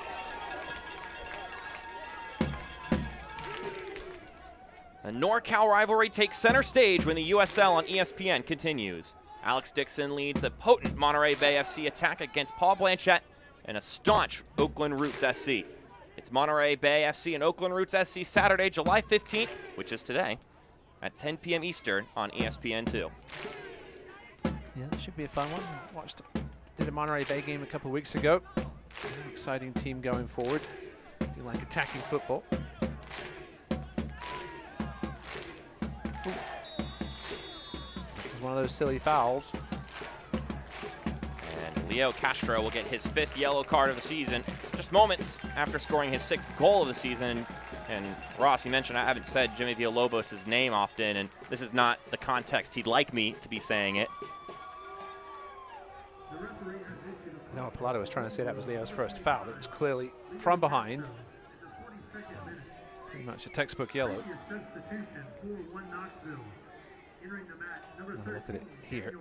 The NorCal rivalry takes center stage when the USL on ESPN continues. Alex Dixon leads a potent Monterey Bay FC attack against Paul Blanchette and a staunch Oakland Roots SC. It's Monterey Bay FC and Oakland Roots SC Saturday, July 15th, which is today, at 10 p.m. Eastern on ESPN2. Yeah, that should be a fun one. Did a Monterey Bay game a couple of weeks ago. Exciting team going forward, if you like attacking football. One of those silly fouls. And Leo Castro will get his 5th yellow card of the season, just moments after scoring his 6th goal of the season. And Ross, you mentioned I haven't said Jimmy Villalobos' name often, and this is not the context he'd like me to be saying it. No, Pilato was trying to say that was Leo's first foul. It was clearly from behind. Pretty much a textbook yellow. Look at it here.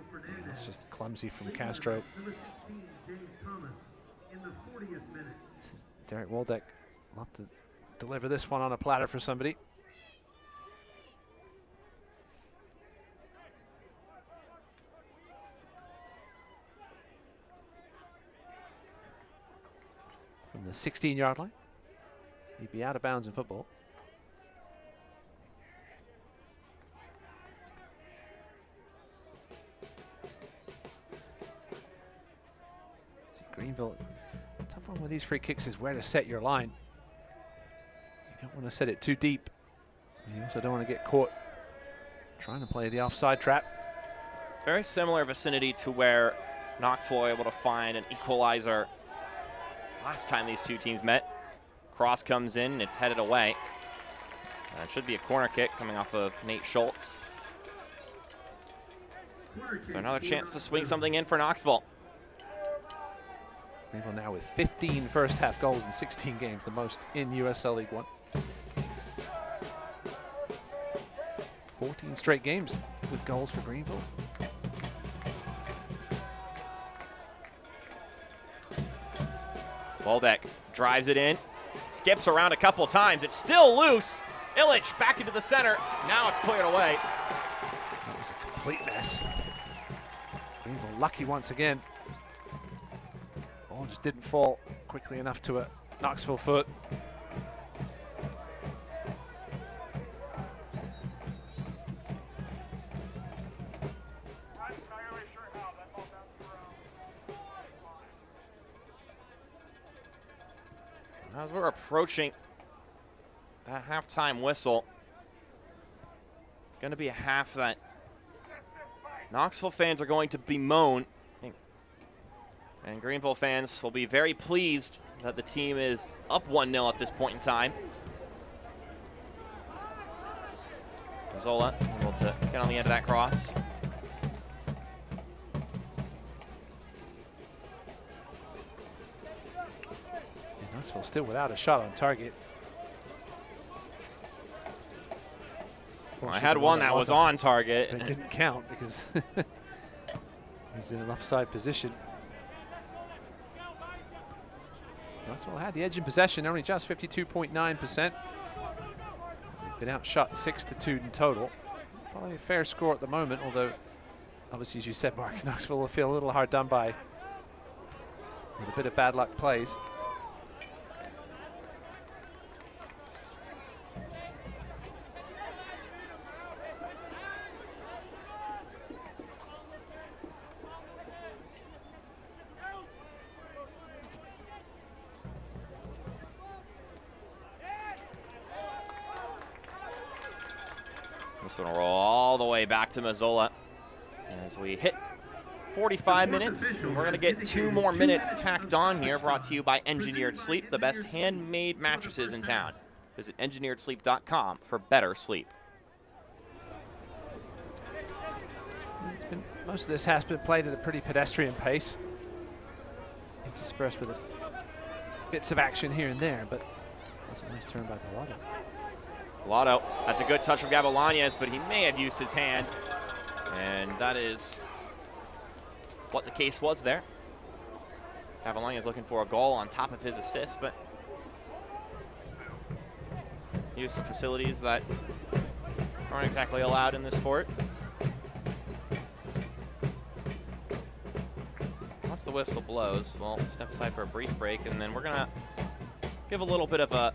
It's just clumsy from Castro. This is Derek Waldeck. We'll have to deliver this one on a platter for somebody. From the 16-yard line. He'd be out of bounds in football. Greenville, tough one with these free kicks is where to set your line. You don't want to set it too deep. You also don't want to get caught trying to play the offside trap. Very similar vicinity to where Knoxville were able to find an equalizer last time these two teams met. Cross comes in and it's headed away. It should be a corner kick coming off of Nate Schultz. So another chance to swing something in for Knoxville. Greenville now with 15 first half goals in 16 games, the most in USL League One. 14 straight games with goals for Greenville. Waldeck drives it in, skips around a couple times. It's still loose, Illich back into the center. Now it's cleared away. That was a complete mess. Greenville lucky once again. Ball just didn't fall quickly enough to a Knoxville foot. So as we're approaching that halftime whistle, it's going to be a half that Knoxville fans are going to bemoan, and Greenville fans will be very pleased that the team is up 1-0 at this point in time. Zola able to get on the end of that cross. And Knoxville still without a shot on target. I had one that was on target. But it didn't count because he's in an offside position. Knoxville had the edge in possession, only just 52.9%. They've been outshot 6-2 in total. Probably a fair score at the moment, although obviously, as you said, Mark, Knoxville will feel a little hard done by with a bit of bad luck plays. This one will roll all the way back to Mazzola as we hit 45 minutes. We're going to get 2 more minutes tacked on here, brought to you by Engineered Sleep, the best handmade mattresses in town. Visit engineeredsleep.com for better sleep. Most of this has been played at a pretty pedestrian pace, interspersed with bits of action here and there, but that's a nice turn by Bellotto. Lotto, that's a good touch from Gavilanes, but he may have used his hand. And that is what the case was there. Gavilanes looking for a goal on top of his assist, but use some facilities that aren't exactly allowed in this sport. Once the whistle blows, we'll step aside for a brief break, and then we're going to give a little bit of a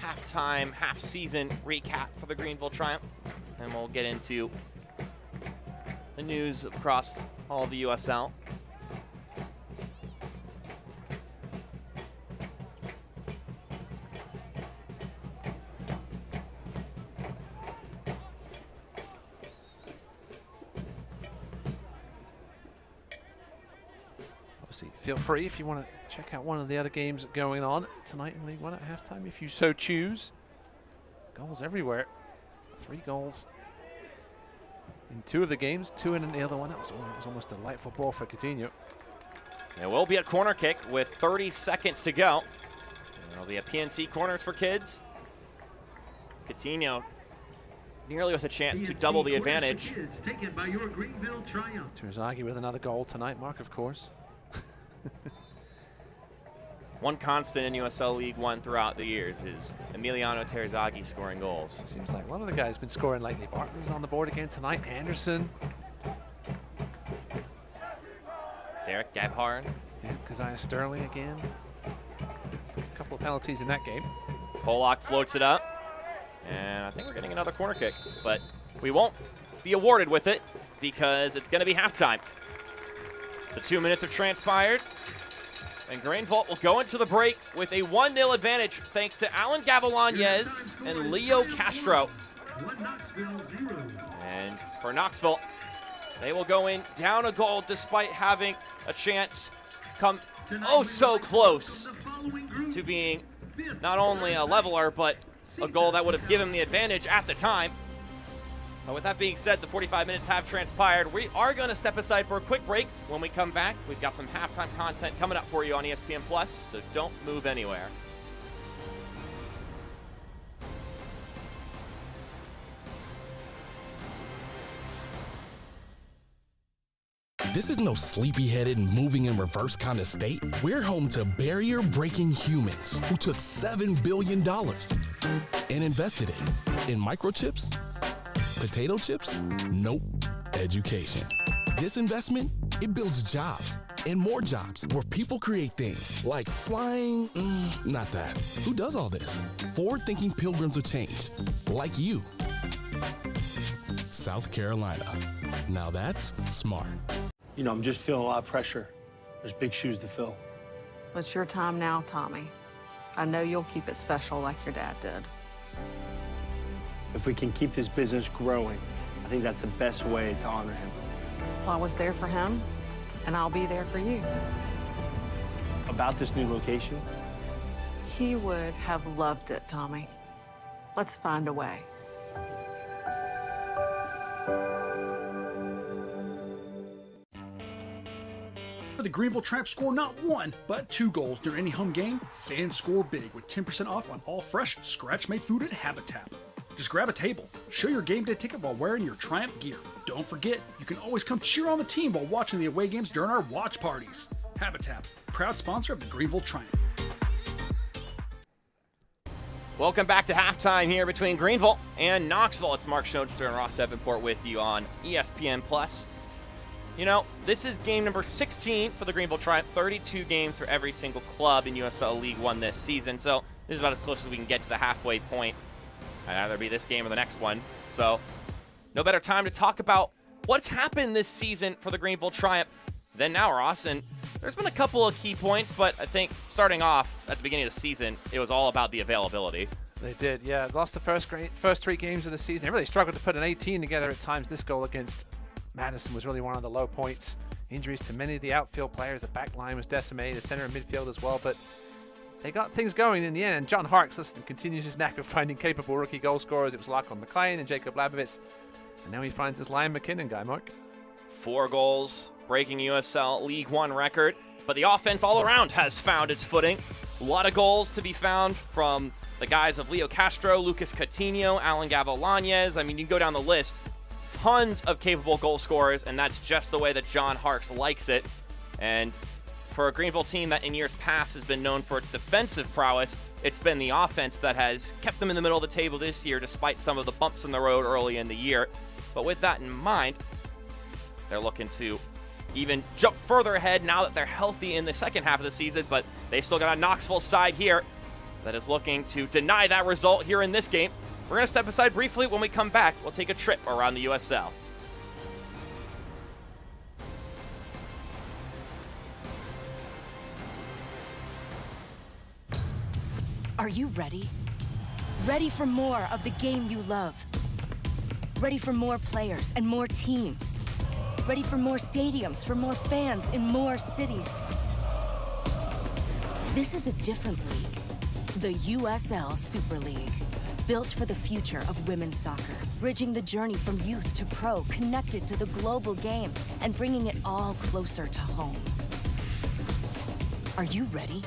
halftime, half-season recap for the Greenville Triumph, and we'll get into the news across all of the USL. Obviously, feel free if you want to check out one of the other games going on tonight in League One at halftime, if you so choose. Goals everywhere. 3 goals in 2 of the games, 2 in the other one. That was almost a delightful ball for Coutinho. It will be a corner kick with 30 seconds to go. It'll be a PNC corners for kids. Coutinho nearly with a chance to double the advantage. Taken by your Greenville Triumph. Terzaghi with another goal tonight, Mark, of course. One constant in USL League One throughout the years is Emiliano Terzaghi scoring goals. Seems like one of the guys been scoring lately. Bartley's on the board again tonight. Anderson. Derek Gabhard. Yeah, Keziah Sterling again. A couple of penalties in that game. Pollock floats it up. And I think we're getting another corner kick. But we won't be awarded with it because it's going to be halftime. The 2 minutes have transpired. And Greenville will go into the break with a 1-0 advantage thanks to Alan Gavilanes and Leo Castro. And for Knoxville, they will go in down a goal despite having a chance come oh so close to being not only a leveler, but a goal that would have given them the advantage at the time. But with that being said, the 45 minutes have transpired. We are going to step aside for a quick break. When we come back, we've got some halftime content coming up for you on ESPN+, so don't move anywhere. This is no sleepy-headed, moving in reverse kind of state. We're home to barrier-breaking humans who took $7 billion and invested it in microchips, potato chips, nope, education. This investment, it builds jobs and more jobs where people create things like flying, not that. Who does all this? Forward-thinking pilgrims of change, like you. South Carolina. Now that's smart. You know, I'm just feeling a lot of pressure. There's big shoes to fill. It's your time now, Tommy. I know you'll keep it special like your dad did. If we can keep this business growing, I think that's the best way to honor him. Well, I was there for him, and I'll be there for you. About this new location, He would have loved it, Tommy. Let's find a way. The Greenville Tramp score not one, but 2 goals during any home game. Fans score big with 10% off on all fresh, scratch-made food at Habitat. Just grab a table, show your game day ticket while wearing your Triumph gear. Don't forget, you can always come cheer on the team while watching the away games during our watch parties. Habitat, proud sponsor of the Greenville Triumph. Welcome back to halftime here between Greenville and Knoxville. It's Mark Schoenster and Ross Davenport with you on ESPN+. You know, this is game number 16 for the Greenville Triumph. 32 games for every single club in USL League One this season. So this is about as close as we can get to the halfway point. I'd either be this game or the next one. So no better time to talk about what's happened this season for the Greenville Triumph than now, Ross. And there's been a couple of key points, but I think starting off at the beginning of the season, it was all about the availability. They did, yeah. Lost the first 3 games of the season. They really struggled to put an 18 together at times. This goal against Madison was really one of the low points. Injuries to many of the outfield players. The back line was decimated, the center and midfield as well. But they got things going in the end. And John Harks, listen, continues his knack of finding capable rookie goal scorers. It was Lachlan McLean and Jacob Labovitz. And now he finds this Lion McKinnon guy, Mark. 4 goals, breaking USL League One record. But the offense all around has found its footing. A lot of goals to be found from the guys of Leo Castro, Lucas Coutinho, Alan Gavilanes. I mean, you can go down the list. Tons of capable goal scorers, and that's just the way that John Harks likes it. And for a Greenville team that in years past has been known for its defensive prowess, it's been the offense that has kept them in the middle of the table this year despite some of the bumps in the road early in the year. But with that in mind, they're looking to even jump further ahead now that they're healthy in the second half of the season, but they still got a Knoxville side here that is looking to deny that result here in this game. We're going to step aside briefly. When we come back, we'll take a trip around the USL. Are you ready? Ready for more of the game you love? Ready for more players and more teams? Ready for more stadiums, for more fans in more cities? This is a different league. The USL Super League. Built for the future of women's soccer, bridging the journey from youth to pro, connected to the global game, and bringing it all closer to home. Are you ready?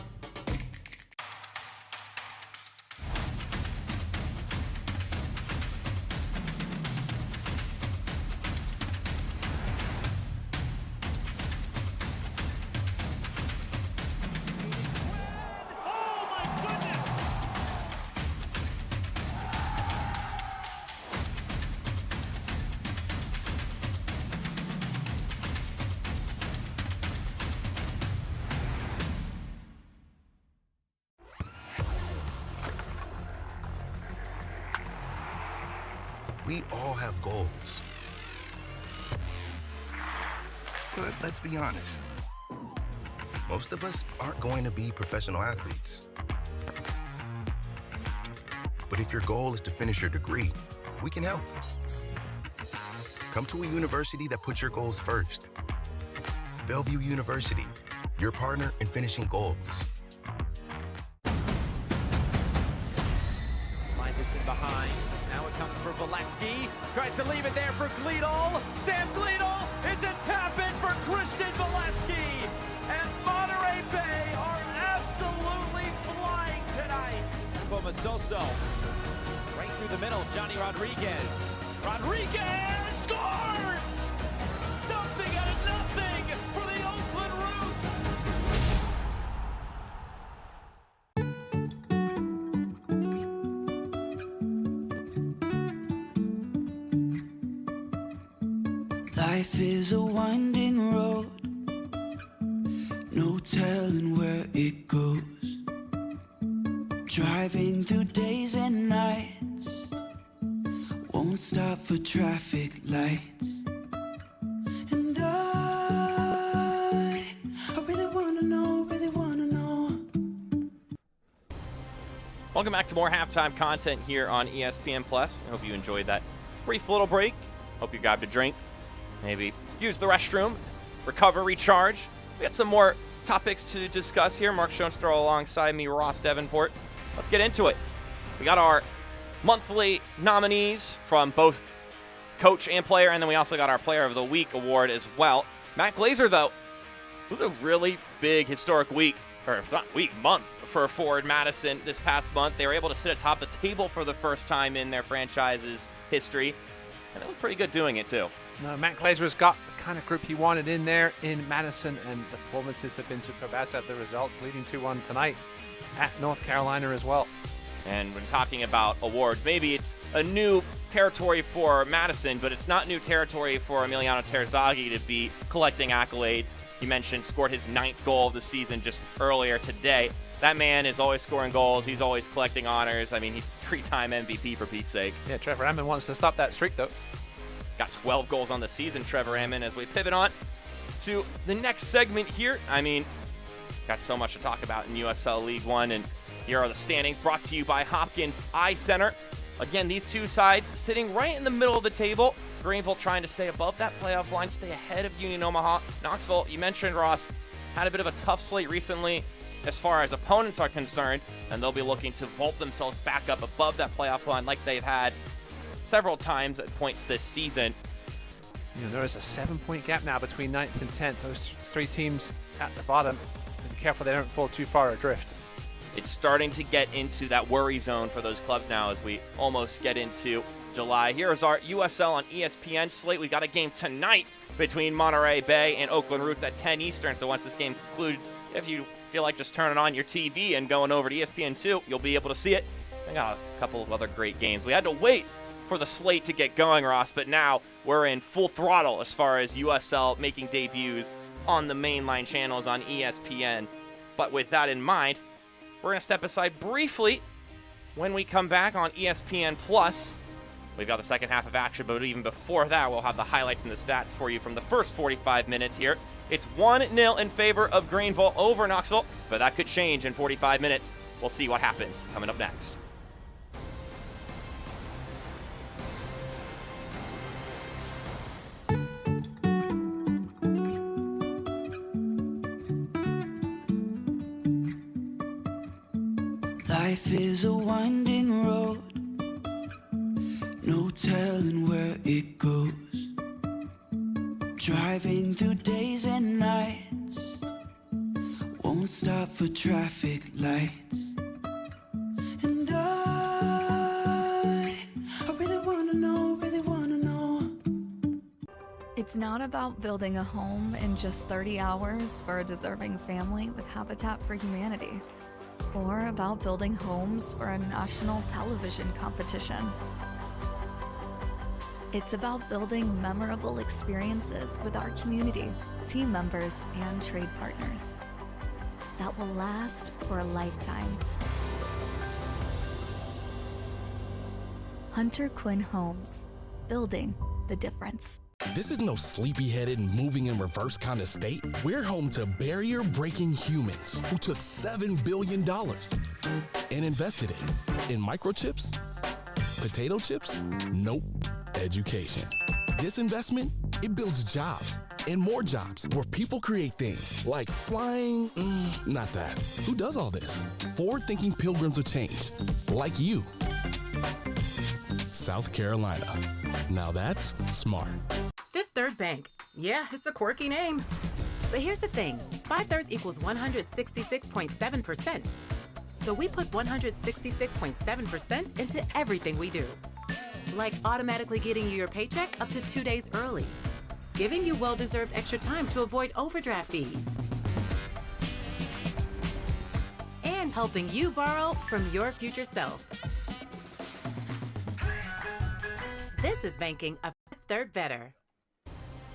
We all have goals. But let's be honest. Most of us aren't going to be professional athletes. But if your goal is to finish your degree, we can help. Come to a university that puts your goals first. Bellevue University, your partner in finishing goals. Slide this in behind. Now it comes for Valesky. Tries to leave it there for Gleedle. Sam Gleedle. It's a tap in for Christian Valesky. And Monterey Bay are absolutely flying tonight. Bomasoso. Right through the middle. Johnny Rodriguez. Rodriguez scores! Something out of nothing. Life is a winding road, no telling where it goes. Driving through days and nights, won't stop for traffic lights. And I really wanna know, really wanna know. Welcome back to more halftime content here on ESPN Plus. I hope you enjoyed that brief little break. Hope you grabbed a drink, maybe use the restroom, recover, recharge. We got some more topics to discuss here. Mark Schoenstrom alongside me, Ross Davenport. Let's get into it. We got our monthly nominees from both coach and player, and then we also got our Player of the Week award as well. Matt Glazer, though, it was a really big historic week, or it's not week, month for Forward Madison this past month. They were able to sit atop the table for the first time in their franchise's history, and they look pretty good doing it too. No, Matt Glazer has got the kind of group he wanted in there in Madison, and the performances have been superb, as have the results, leading 2-1 tonight at North Carolina as well. And when talking about awards, maybe it's a new territory for Madison, but it's not new territory for Emiliano Terzaghi to be collecting accolades. He mentioned scored his 9th goal of the season just earlier today. That man is always scoring goals. He's always collecting honors. I mean, he's 3-time MVP for Pete's sake. Yeah, Trevor Hammond wants to stop that streak, though. Got 12 goals on the season, Trevor Hammond, as we pivot on to the next segment here. I mean, got so much to talk about in USL League One, and here are the standings brought to you by Hopkins Eye Center. Again, these two sides sitting right in the middle of the table. Greenville trying to stay above that playoff line, stay ahead of Union Omaha. Knoxville, you mentioned, Ross, had a bit of a tough slate recently as far as opponents are concerned, and they'll be looking to vault themselves back up above that playoff line like they've had several times at points this season. You know, there is a 7-point gap now between 9th and 10th. Those three teams at the bottom. Be careful they don't fall too far adrift. It's starting to get into that worry zone for those clubs now as we almost get into July. Here is our USL on ESPN slate. We got a game tonight between Monterey Bay and Oakland Roots at 10 Eastern. So once this game concludes, if you feel like just turning on your TV and going over to ESPN2, you'll be able to see it. I got a couple of other great games. We had to wait for the slate to get going, Ross, but now we're in full throttle as far as USL making debuts on the mainline channels on ESPN. But with that in mind, we're going to step aside briefly. When we come back on ESPN Plus, we've got the second half of action, but even before that, we'll have the highlights and the stats for you from the first 45 minutes here. It's 1-0 in favor of Greenville over Knoxville, but that could change in 45 minutes. We'll see what happens coming up next. Life is a winding road, no telling where it goes. Driving through days and nights, won't stop for traffic lights. And I really wanna know, really wanna know. It's not about building a home in just 30 hours for a deserving family with Habitat for Humanity, or about building homes for a national television competition. It's about building memorable experiences with our community, team members, and trade partners that will last for a lifetime. Hunter Quinn Homes, building the difference. This is no sleepy-headed, moving in reverse kind of state. We're home to barrier-breaking humans who took $7 billion and invested it in microchips, potato chips, nope, education. This investment, it builds jobs and more jobs where people create things like flying, not that. Who does all this? Forward-thinking pilgrims of change, like you. South Carolina. Now that's smart. Fifth Third Bank. Yeah, it's a quirky name. But here's the thing. 5/3 equals 166.7%. So we put 166.7% into everything we do. Like automatically getting you your paycheck up to 2 days early. Giving you well-deserved extra time to avoid overdraft fees. And helping you borrow from your future self. This is banking a Fifth Third better.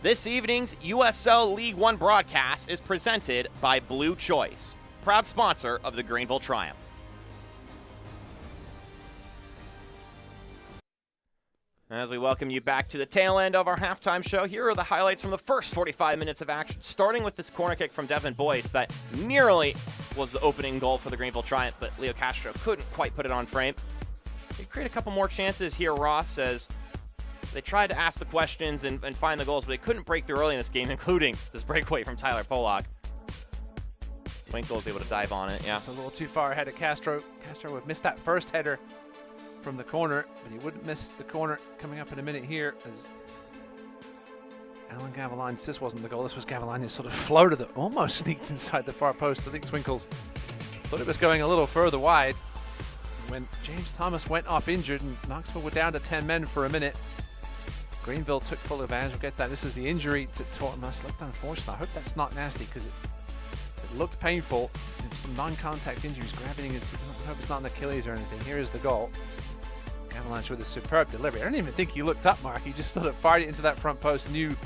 This evening's USL League One broadcast is presented by Blue Choice, proud sponsor of the Greenville Triumph. As we welcome you back to the tail end of our halftime show, here are the highlights from the first 45 minutes of action, starting with this corner kick from Devin Boyce that nearly was the opening goal for the Greenville Triumph, but Leo Castro couldn't quite put it on frame. They create a couple more chances here, Ross says. They tried to ask the questions and find the goals, but they couldn't break through early in this game, including this breakaway from Tyler Pollock. Swinkle's able to dive on it, yeah. A little too far ahead of Castro. Castro would miss that first header from the corner, but he wouldn't miss the corner coming up in a minute here as Alan Gavilanes, this wasn't the goal, this was Gavilanes' sort of floater that almost sneaked inside the far post. I think Swinkles thought it was going a little further wide when James Thomas went off injured and Knoxville were down to 10 men for a minute. Greenville took full advantage. We'll get to that. This is the injury to Thomas. Looked unfortunate. I hope that's not nasty because it looked painful. Some non-contact injuries, grabbing his. I hope it's not an Achilles or anything. Here is the goal. Gavilanes with a superb delivery. I don't even think he looked up, Mark. He just sort of fired it into that front post. Knew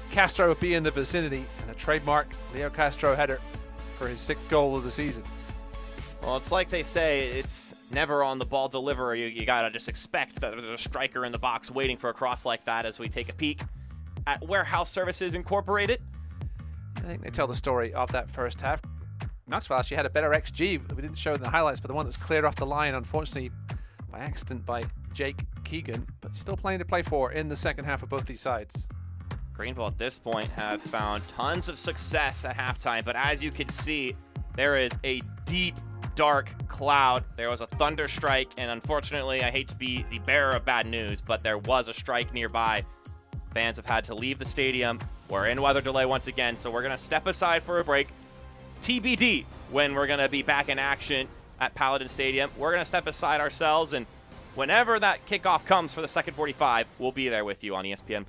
Castro would be in the vicinity, and a trademark Leo Castro header for his 6th goal of the season. Well, it's like they say, it's never on the ball delivery. You gotta just expect that there's a striker in the box waiting for a cross like that as we take a peek at Warehouse Services Incorporated. I think they tell the story of that first half. Knoxville actually had a better XG. We didn't show in the highlights, but the one that's cleared off the line, unfortunately, by accident by Jake Keegan, but still plenty to play for in the second half of both these sides. Greenville at this point have found tons of success at halftime, but as you can see, there is a deep, dark cloud. There was a thunder strike, and unfortunately, I hate to be the bearer of bad news, but there was a strike nearby. Fans have had to leave the stadium. We're in weather delay once again, so we're going to step aside for a break. TBD when we're going to be back in action at Paladin Stadium. We're going to step aside ourselves, and whenever that kickoff comes for the second 45, we'll be there with you on ESPN+.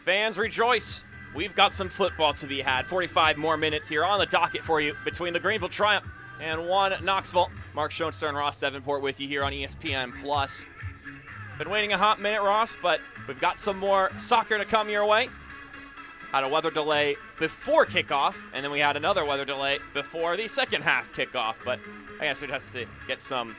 Fans rejoice. We've got some football to be had. 45 more minutes here on the docket for you between the Greenville Triumph and one Knoxville. Mark Schoenstern, Ross Davenport with you here on ESPN+. Been waiting a hot minute, Ross, but we've got some more soccer to come your way. Had a weather delay before kickoff, and then we had another weather delay before the second half kickoff. But I guess we'd have to get some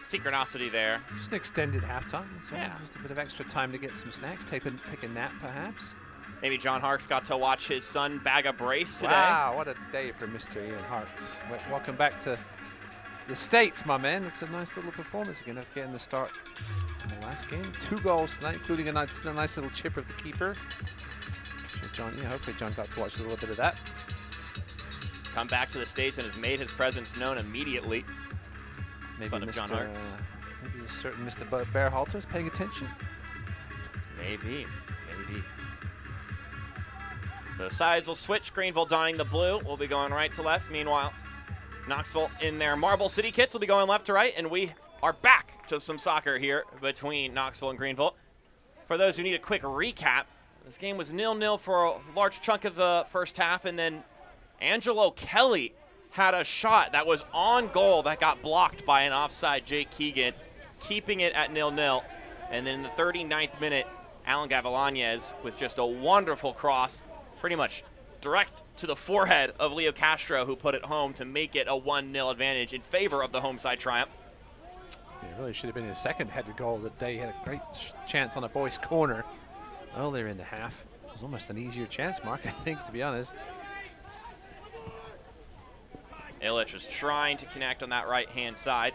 synchronicity there. Just an extended halftime. So yeah, just a bit of extra time to get some snacks, take a nap perhaps. Maybe John Harkes got to watch his son bag a brace today. Wow, what a day for Mr. Ian Harkes. Welcome back to the States, my man. It's a nice little performance again after getting the start in the last game. 2 goals tonight, including a nice little chip of the keeper. John, yeah, hopefully John got to watch a little bit of that. Come back to the States and has made his presence known immediately. Maybe Son of John Harkes. Maybe a certain Mr. Bearhalter is paying attention. Maybe. So sides will switch. Greenville donning the blue. We'll be going right to left. Meanwhile, Knoxville in their Marble City kits will be going left to right. And we are back to some soccer here between Knoxville and Greenville. For those who need a quick recap, this game was 0-0 for a large chunk of the first half. And then Angelo Kelly had a shot that was on goal that got blocked by an offside Jake Keegan, keeping it at 0-0. And then in the 39th minute, Alan Gavilanes with just a wonderful cross, pretty much direct to the forehead of Leo Castro, who put it home to make it a 1-0 advantage in favor of the home side triumph. Yeah, it really should have been his second headed goal of the day. He had a great chance on a boy's corner earlier in the half. It was almost an easier chance, Mark, I think, to be honest. Illich was trying to connect on that right-hand side.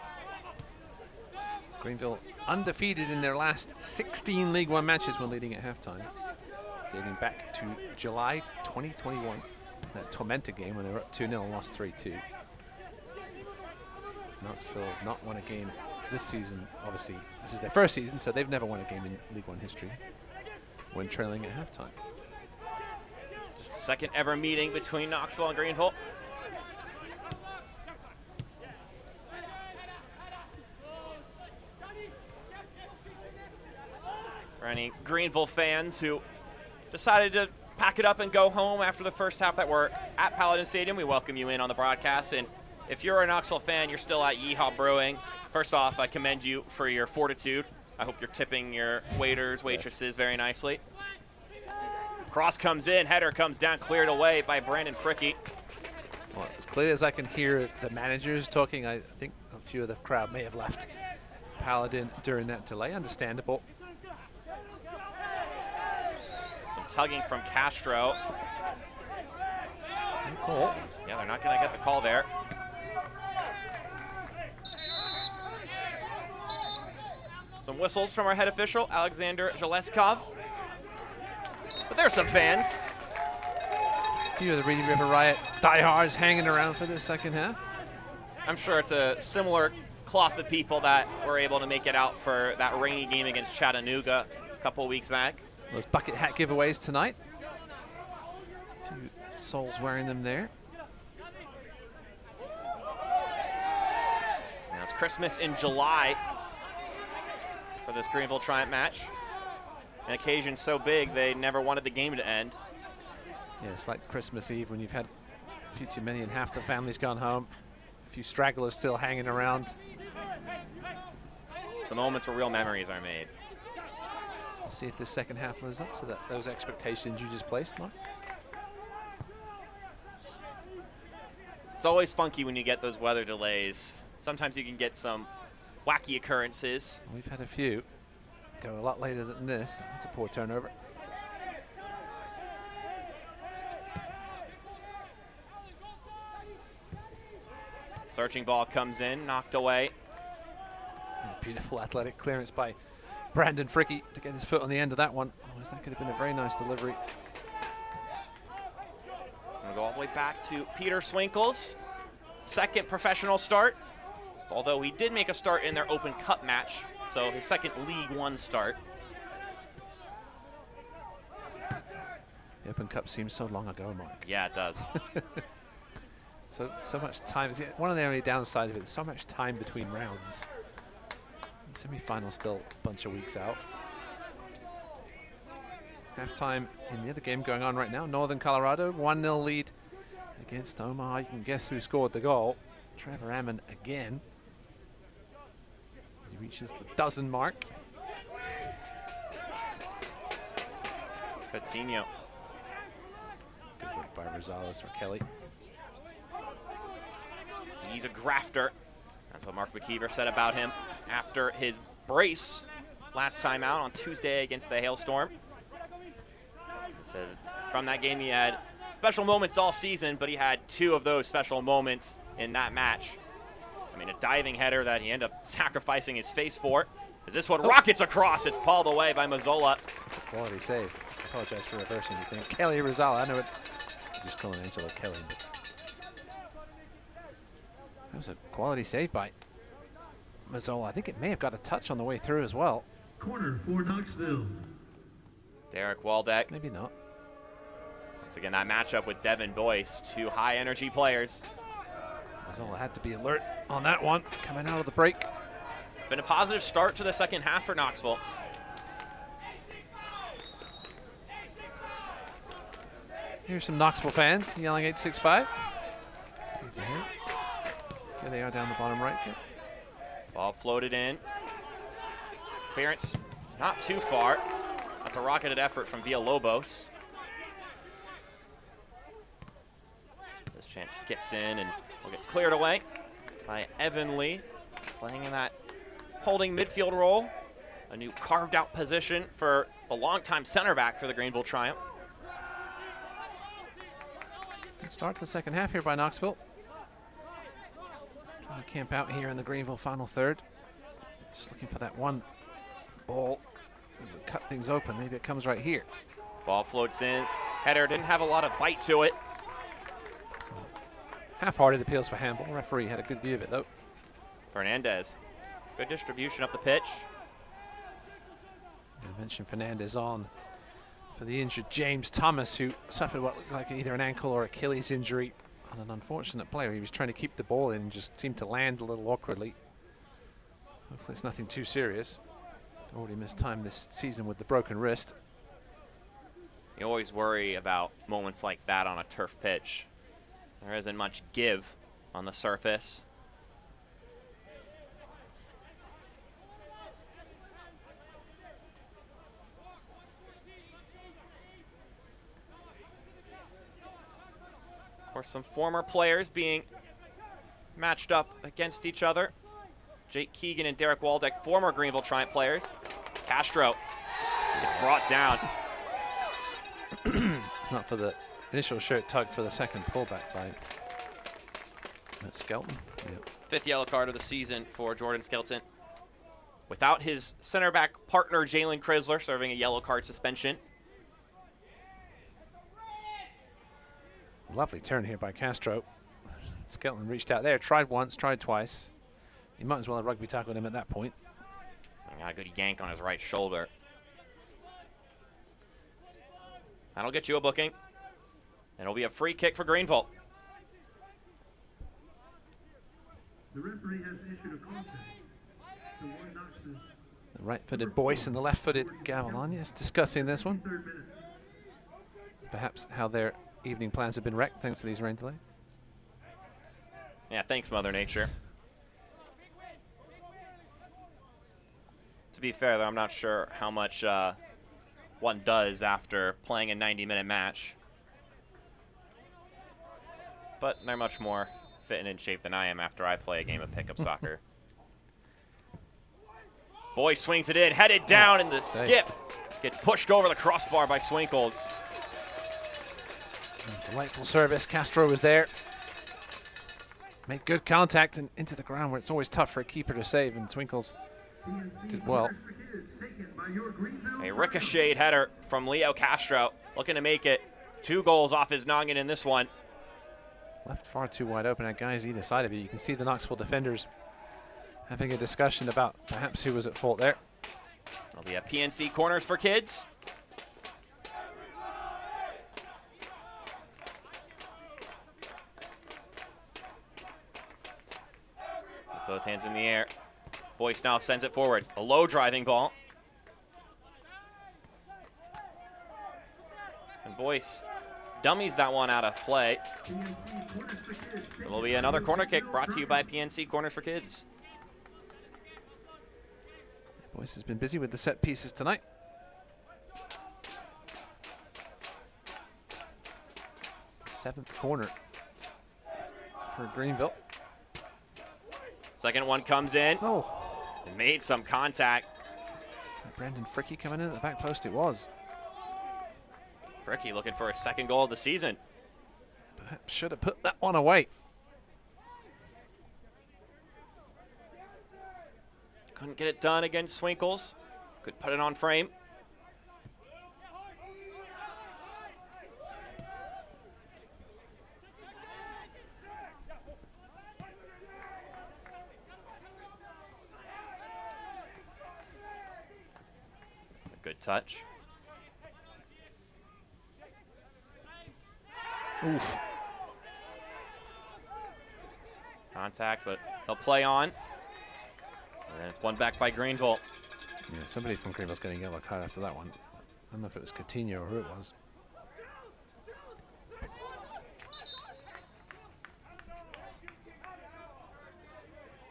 Greenville undefeated in their last 16 League One matches when leading at halftime, dating back to July 2021. That Tormenta game when they were up 2-0 and lost 3-2. Knoxville have not won a game this season. Obviously, this is their first season, so they've never won a game in League One history when trailing at halftime. Just the second ever meeting between Knoxville and Greenville. For any Greenville fans who decided to pack it up and go home after the first half that were at Paladin Stadium, we welcome you in on the broadcast. And if you're a Knoxville fan, you're still at Yeehaw Brewing. First off, I commend you for your fortitude. I hope you're tipping your waiters, waitresses very nicely. Cross comes in, header comes down, cleared away by Brandon Fricke. Well, as clearly as I can hear the managers talking, I think a few of the crowd may have left Paladin during that delay. Understandable. Some tugging from Castro. Cool. Yeah, they're not going to get the call there. Some whistles from our head official, Alexander Zheleskov. But there's some fans. A few of the Reedy River Riot diehards hanging around for this second half. I'm sure it's a similar cloth of people that were able to make it out for that rainy game against Chattanooga a couple of weeks back. Those bucket hat giveaways tonight. A few souls wearing them there. Now it's Christmas in July for this Greenville Triumph match. An occasion so big they never wanted the game to end. Yeah, it's like Christmas Eve when you've had a few too many and half the family's gone home. A few stragglers still hanging around. It's the moments where real memories are made. We'll see if this second half lives up to those expectations you just placed, Mark. It's always funky when you get those weather delays. Sometimes you can get some wacky occurrences. We've had a few go a lot later than this. That's a poor turnover. Searching ball comes in, knocked away. Beautiful athletic clearance by Brandon Fricke to get his foot on the end of that one. Oh, that could have been a very nice delivery. It's going to go all the way back to Peter Swinkles. Second professional start, although he did make a start in their Open Cup match, so his second League One start. The Open Cup seems so long ago, Mark. Yeah, it does. so much time. One of the only downsides of it is so much time between rounds. The semi-final's still a bunch of weeks out. Halftime in the other game going on right now. Northern Colorado, 1-0 lead against Omaha. You can guess who scored the goal. Trevor Ammon again. He reaches the dozen mark. Coutinho. Good work by Rosales for Kelly. He's a grafter. That's what Mark McKeever said about him after his brace last time out on Tuesday against the Hailstorm. He said from that game he had special moments all season, but he had 2 of those special moments in that match. I mean, a diving header that he ended up sacrificing his face for. Is this one rockets across? It's pulled away by Mazzola. It's a quality save. I apologize for reversing the thing. Kelly Rosales, I know it. I'm just calling Angelo Kelly. That was a quality save by Mazzola. I think it may have got a touch on the way through as well. Corner for Knoxville. Derek Waldeck. Maybe not. Once again, that matchup with Devin Boyce, 2 high-energy players. Mazzola had to be alert on that one, coming out of the break. Been a positive start to the second half for Knoxville. Here's some Knoxville fans yelling 865. Good to hear. Here they are down the bottom right. Here. Ball floated in. Clearance not too far. That's a rocketed effort from Villalobos. This chance skips in and will get cleared away by Evan Lee, playing in that holding midfield role. A new carved out position for a longtime center back for the Greenville Triumph. Good start to the second half here by Knoxville. Trying to camp out here in the Greenville final third. Just looking for that one ball that will cut things open. Maybe it comes right here. Ball floats in. Header didn't have a lot of bite to it. So, half-hearted appeals for handball. Referee had a good view of it though. Fernandez. Good distribution up the pitch. I mentioned Fernandez on for the injured James Thomas, who suffered what looked like either an ankle or Achilles injury on an unfortunate play. He was trying to keep the ball in and just seemed to land a little awkwardly. Hopefully it's nothing too serious. Already missed time this season with the broken wrist. You always worry about moments like that on a turf pitch. There isn't much give on the surface. Of course, some former players being matched up against each other. Jake Keegan and Derek Waldeck, former Greenville Triumph players. It's Castro. It's brought down. Not for the initial shirt tug, for the second pullback by Skelton. Yep. 5th yellow card of the season for Jordan Skelton. Without his center back partner, Jalen Crisler, serving a yellow card suspension. Lovely turn here by Castro. Skelton reached out there, tried once, tried twice. He might as well have rugby tackled him at that point. Got a good yank on his right shoulder. That'll get you a booking. And it'll be a free kick for Greenville. The referee has issued a contact. The right-footed Boyce and the left-footed Gavilanes discussing this one. Perhaps how their evening plans have been wrecked thanks to these rain delays. Yeah, thanks, Mother Nature. To be fair, though, I'm not sure how much one does after playing a 90-minute match. But they're much more fit and in shape than I am after I play a game of pickup soccer. Boy swings it in, headed down, and the skip gets pushed over the crossbar by Swinkles. Delightful service. Castro was there. Made good contact and into the ground, where it's always tough for a keeper to save, and Swinkles did well. A ricocheted header from Leo Castro, looking to make it 2 goals off his noggin in this one. Left far too wide open at guys either side of you. You can see the Knoxville defenders having a discussion about perhaps who was at fault there. There'll be a PNC corners for kids. With both hands in the air. Boyce now sends it forward. A low driving ball. Boyce dummies that one out of play. It will be another corner kick brought to you by PNC Corners for Kids. Boyce has been busy with the set pieces tonight. Seventh corner for Greenville. Second one comes in. Oh. And made some contact. Brandon Fricky coming in at the back post, it was. Fricky looking for his second goal of the season. Perhaps should have put that one away. Couldn't get it done against Swinkles. Could put it on frame. Good touch. Oof. Contact, but they'll play on. And then it's one back by Greenville. Yeah, somebody from Greenville's getting a yellow card after that one. I don't know if it was Coutinho or who it was.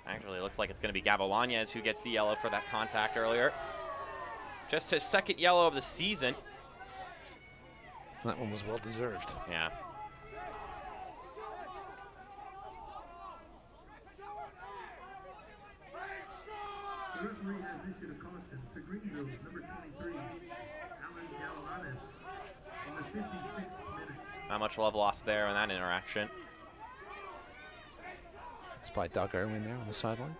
Actually, it looks like it's going to be Gavilanes who gets the yellow for that contact earlier. Just his second yellow of the season. That one was well deserved. Yeah. The referee has issued a caution to Greenville, number 23, Alan Gavilanes, in the 56th minute. Not much love lost there in that interaction. It's by Doug Irwin there on the sideline.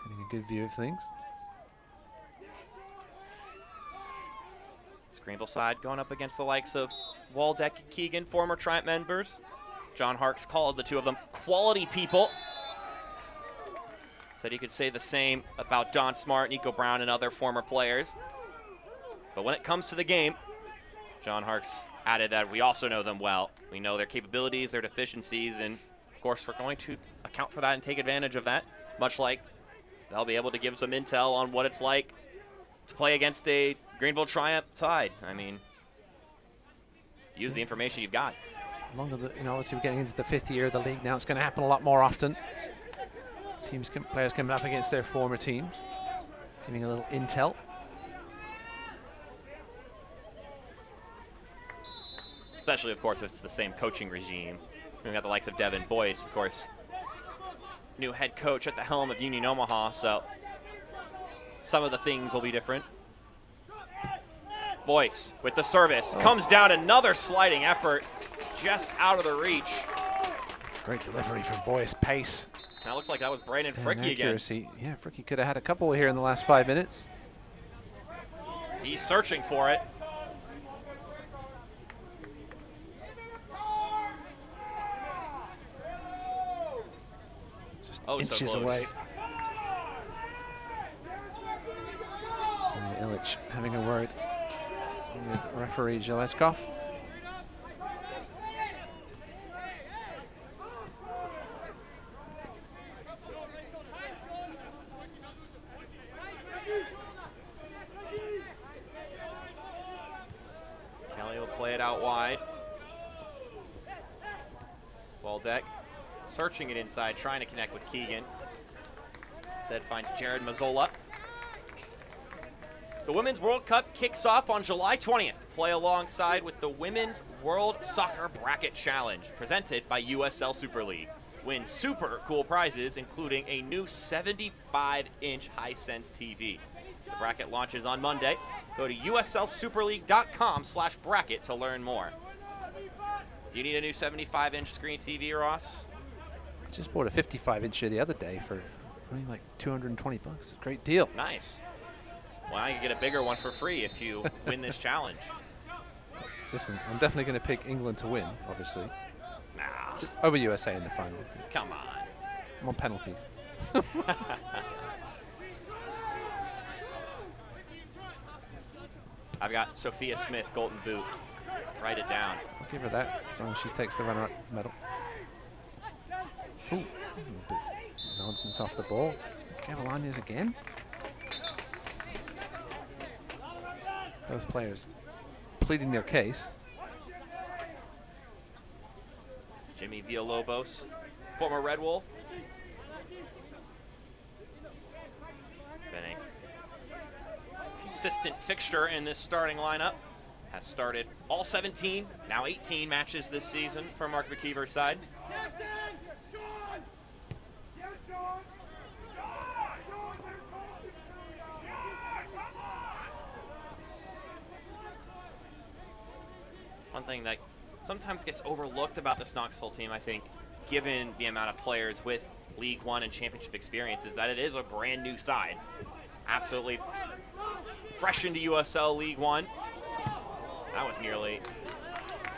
Getting a good view of things. Greenville side going up against the likes of Waldeck and Keegan, former Triumph members. John Harks called the two of them quality people. Said he could say the same about Don Smart, Nico Brown, and other former players. But when it comes to the game, John Harks added that we also know them well. We know their capabilities, their deficiencies, and of course we're going to account for that and take advantage of that, much like they'll be able to give some intel on what it's like to play against a Greenville Triumph side. I mean, use the information you've got. Longer, obviously we're getting into the 5th year of the league now. It's going to happen a lot more often. Players coming up against their former teams, giving a little intel. Especially, of course, if it's the same coaching regime. We've got the likes of Devin Boyce, of course, new head coach at the helm of Union Omaha, so some of the things will be different. Boyce with the service, comes down, another sliding effort, just out of the reach. Great delivery from Boyce, pace. Now looks like that was Brandon Fricky again. Accuracy. Yeah, Fricky could have had a couple here in the last 5 minutes. He's searching for it. Just so inches close. away. And Illich having a word with referee Zheleskov. Kelly will play it out wide. Waldeck searching it inside, trying to connect with Keegan. Instead finds Jared Mazzola. The Women's World Cup kicks off on July 20th. Play alongside with the Women's World Soccer Bracket Challenge, presented by USL Super League. Win super cool prizes, including a new 75-inch Hisense TV. The bracket launches on Monday. Go to uslsuperleague.com/bracket to learn more. Do you need a new 75-inch screen TV, Ross? I just bought a 55-inch the other day for only like 220 bucks. A great deal. Nice. Well, now you can get a bigger one for free if you win this challenge. Listen, I'm definitely going to pick England to win, obviously. Nah. Over USA in the final. Come on. I'm on penalties. I've got Sophia Smith, Golden Boot. Write it down. I'll give her that, as long as she takes the runner-up medal. Ooh, a bit nonsense off the ball. Gavilanes again. Both players pleading their case. Jimmy Villalobos, former Red Wolf. Been a consistent fixture in this starting lineup. Has started all 17, now 18 matches this season for Mark McKeever's side. One thing that sometimes gets overlooked about this Knoxville team, I think, given the amount of players with League One and Championship experience, is that it is a brand new side. Absolutely fresh into USL League One. That was nearly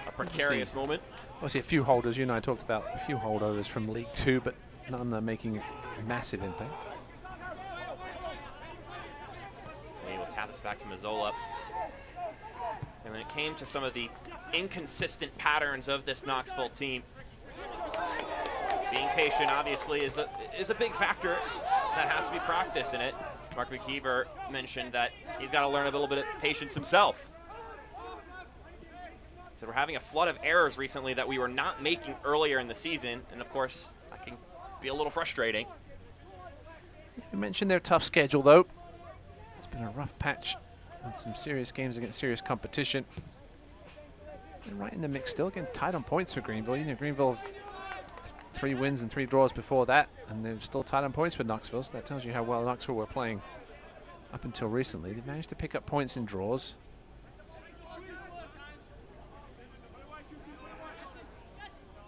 a precarious moment. Obviously a few holders, you and I talked about a few holdovers from League Two, but none that are making a massive impact. We will tap this back to Mazzola. And when it came to some of the inconsistent patterns of this Knoxville team, being patient obviously is a big factor that has to be practiced in it. Mark McKeever mentioned that he's got to learn a little bit of patience himself. So we're having a flood of errors recently that we were not making earlier in the season, and of course that can be a little frustrating. You mentioned their tough schedule though. It's been a rough patch and some serious games against serious competition. And right in the mix still, again tied on points for Greenville. You know, Greenville 3 wins and 3 draws before that, and they're still tied on points with Knoxville, so that tells you how well Knoxville were playing up until recently. They've managed to pick up points in draws.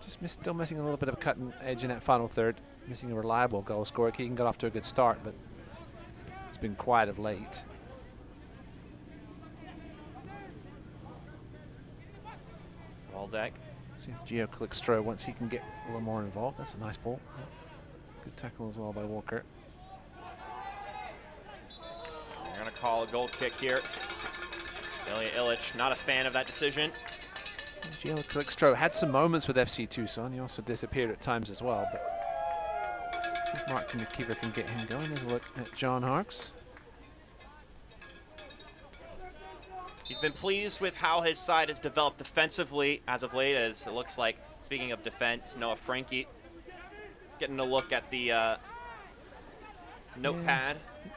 Just still missing a little bit of a cutting edge in that final third. Missing a reliable goal scorer. Keegan got off to a good start, but it's been quiet of late. Waldeck. See if Gio Calixtro, once he can get a little more involved. That's a nice ball. Good tackle as well by Walker. They're going to call a goal kick here. Ilya Illich, not a fan of that decision. Gio Calixtro had some moments with FC Tucson. He also disappeared at times as well. But see if Mark McKeever can get him going. There's a look at John Harks. He's been pleased with how his side has developed defensively as of late, as it looks like, speaking of defense, Noah Frankie getting a look at the notepad. Yeah.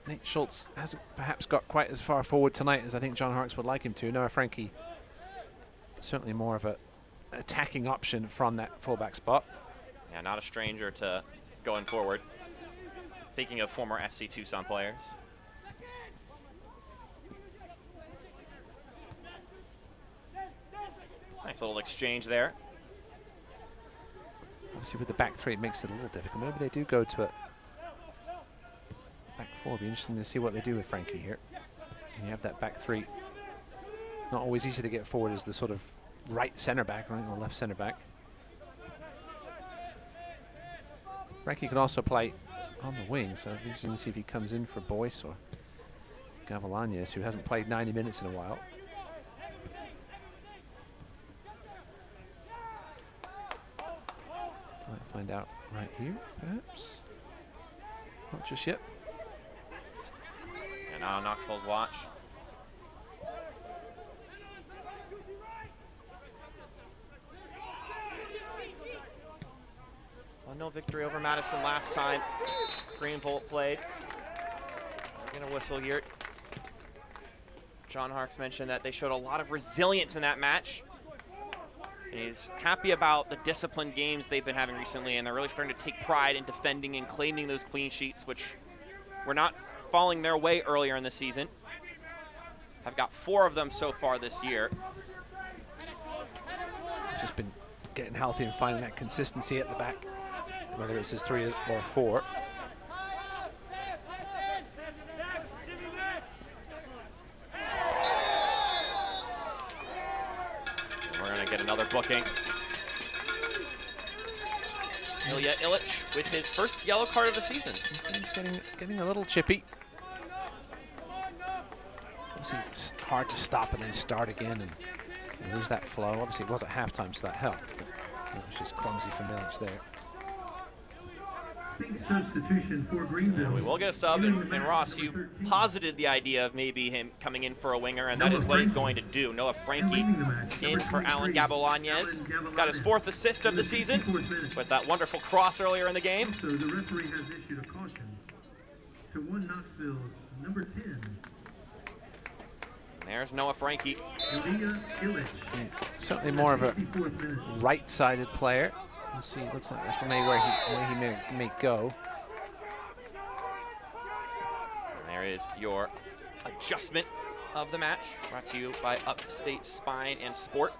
Nate Schultz hasn't perhaps got quite as far forward tonight as I think John Harks would like him to. Noah Frankie, certainly more of an attacking option from that fullback spot. Yeah, not a stranger to going forward. Speaking of former FC Tucson players. Nice little exchange there. Obviously with the back three, it makes it a little difficult. Maybe they do go to a back four. It'll be interesting to see what they do with Frankie here. And you have that back three. Not always easy to get forward as the sort of right center back, right, or left center back. Frankie can also play on the wing, so it'll be interesting to see if he comes in for Boyce or Gavilanes, who hasn't played 90 minutes in a while. Might find out right here, perhaps. Not just yet. And now Knoxville's watch. Well, no victory over Madison last time Greenville played. We're gonna whistle here. John Harks mentioned that they showed a lot of resilience in that match. And he's happy about the disciplined games they've been having recently, and they're really starting to take pride in defending and claiming those clean sheets, which were not falling their way earlier in the season. Have got 4 of them so far this year. Just been getting healthy and finding that consistency at the back, whether it's his 3 or 4. We're going to get another booking. Ilya Illich with his first yellow card of the season. He's getting a little chippy. Obviously, it's hard to stop and then start again and lose that flow. Obviously, it was at halftime, so that helped. But it was just clumsy from Illich there. Substitution for Greenville. We will get a sub, and Ross, you posited the idea of maybe him coming in for a winger, and that is what he's going to do. Noah Frankie in for Alan Gabolanez. Got his 4th assist of the season with that wonderful cross earlier in the game. So the referee has issued a caution to one Knoxville, number 10. There's Noah Frankie. Certainly more of a right-sided player. We'll see, it looks like that's maybe where he may go. And there is your adjustment of the match, brought to you by Upstate Spine and Sport.